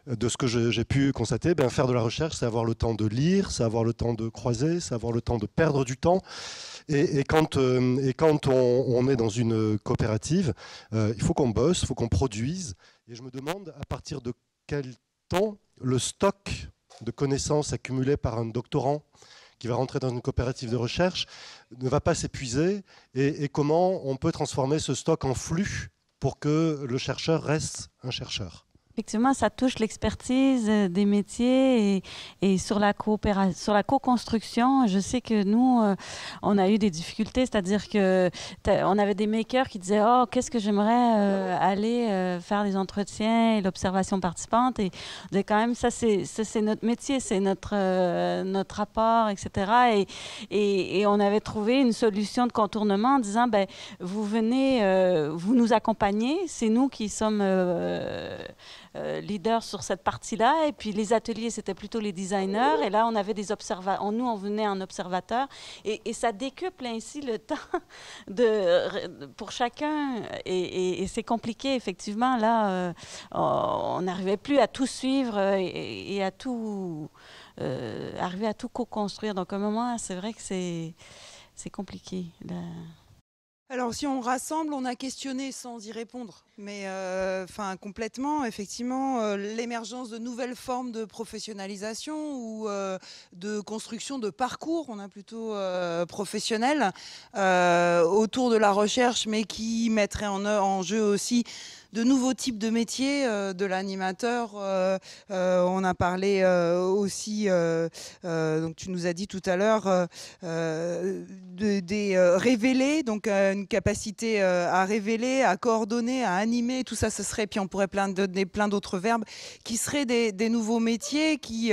De ce que j'ai pu constater, faire de la recherche, c'est avoir le temps de lire, c'est avoir le temps de croiser, c'est avoir le temps de perdre du temps. Et quand on est dans une coopérative, il faut qu'on bosse, il faut qu'on produise. Et je me demande à partir de quel temps le stock de connaissances accumulées par un doctorant qui va rentrer dans une coopérative de recherche ne va pas s'épuiser et comment on peut transformer ce stock en flux pour que le chercheur reste un chercheur. Effectivement, ça touche l'expertise des métiers et sur la co-construction. Je sais que nous, on a eu des difficultés, c'est-à-dire que on avait des makers qui disaient « Oh, qu'est-ce que j'aimerais aller faire des entretiens et l'observation participante. » Et on disait quand même, ça c'est notre métier, c'est notre rapport, etc. Et on avait trouvé une solution de contournement en disant « Vous venez, vous nous accompagnez, c'est nous qui sommes... leader sur cette partie-là, et puis les ateliers, c'était plutôt les designers, et là, on avait des observateurs, nous, on venait en observateur, et ça décuple ainsi le temps pour chacun, et c'est compliqué, effectivement, là, on n'arrivait plus à tout suivre et à tout, arriver à tout co-construire, donc à un moment, c'est vrai que c'est compliqué, là. Alors, si on rassemble, on a questionné sans y répondre. Mais complètement, effectivement, l'émergence de nouvelles formes de professionnalisation ou de construction de parcours, on a plutôt professionnels, autour de la recherche, mais qui mettraient en jeu aussi de nouveaux types de métiers, de l'animateur. On a parlé aussi, donc tu nous as dit tout à l'heure, des révéler, donc une capacité à révéler, à coordonner, à animer, tout ça, ce serait, puis on pourrait donner plein d'autres verbes, qui seraient des nouveaux métiers qui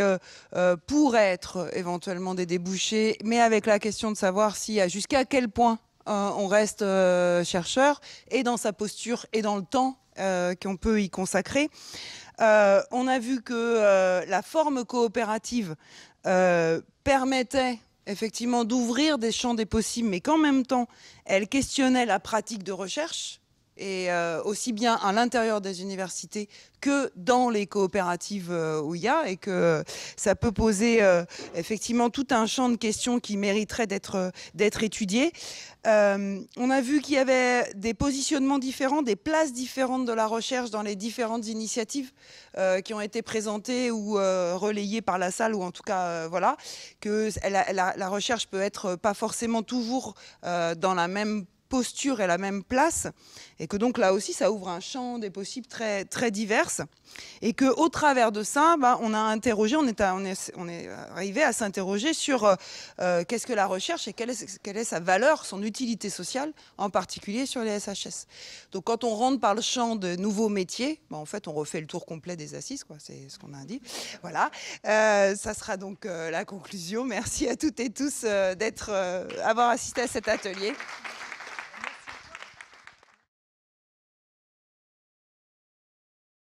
pourraient être éventuellement des débouchés, mais avec la question de savoir jusqu'à quel point on reste chercheur, et dans sa posture, et dans le temps qu'on peut y consacrer. On a vu que la forme coopérative permettait effectivement d'ouvrir des champs des possibles, mais qu'en même temps, elle questionnait la pratique de recherche, et aussi bien à l'intérieur des universités que dans les coopératives où il y a, et que ça peut poser effectivement tout un champ de questions qui mériterait d'être étudié. On a vu qu'il y avait des positionnements différents, des places différentes de la recherche dans les différentes initiatives qui ont été présentées ou relayées par la salle, ou en tout cas, voilà, que la recherche peut être pas forcément toujours dans la même posture et la même place, et que donc là aussi ça ouvre un champ des possibles très, très diverses, et qu'au travers de ça, on a interrogé, on est arrivé à s'interroger sur qu'est-ce que la recherche et quelle est sa valeur, son utilité sociale, en particulier sur les SHS. Donc quand on rentre par le champ de nouveaux métiers, en fait on refait le tour complet des assises, quoi, c'est ce qu'on a dit. Voilà, ça sera donc la conclusion. Merci à toutes et tous d'avoir assisté à cet atelier.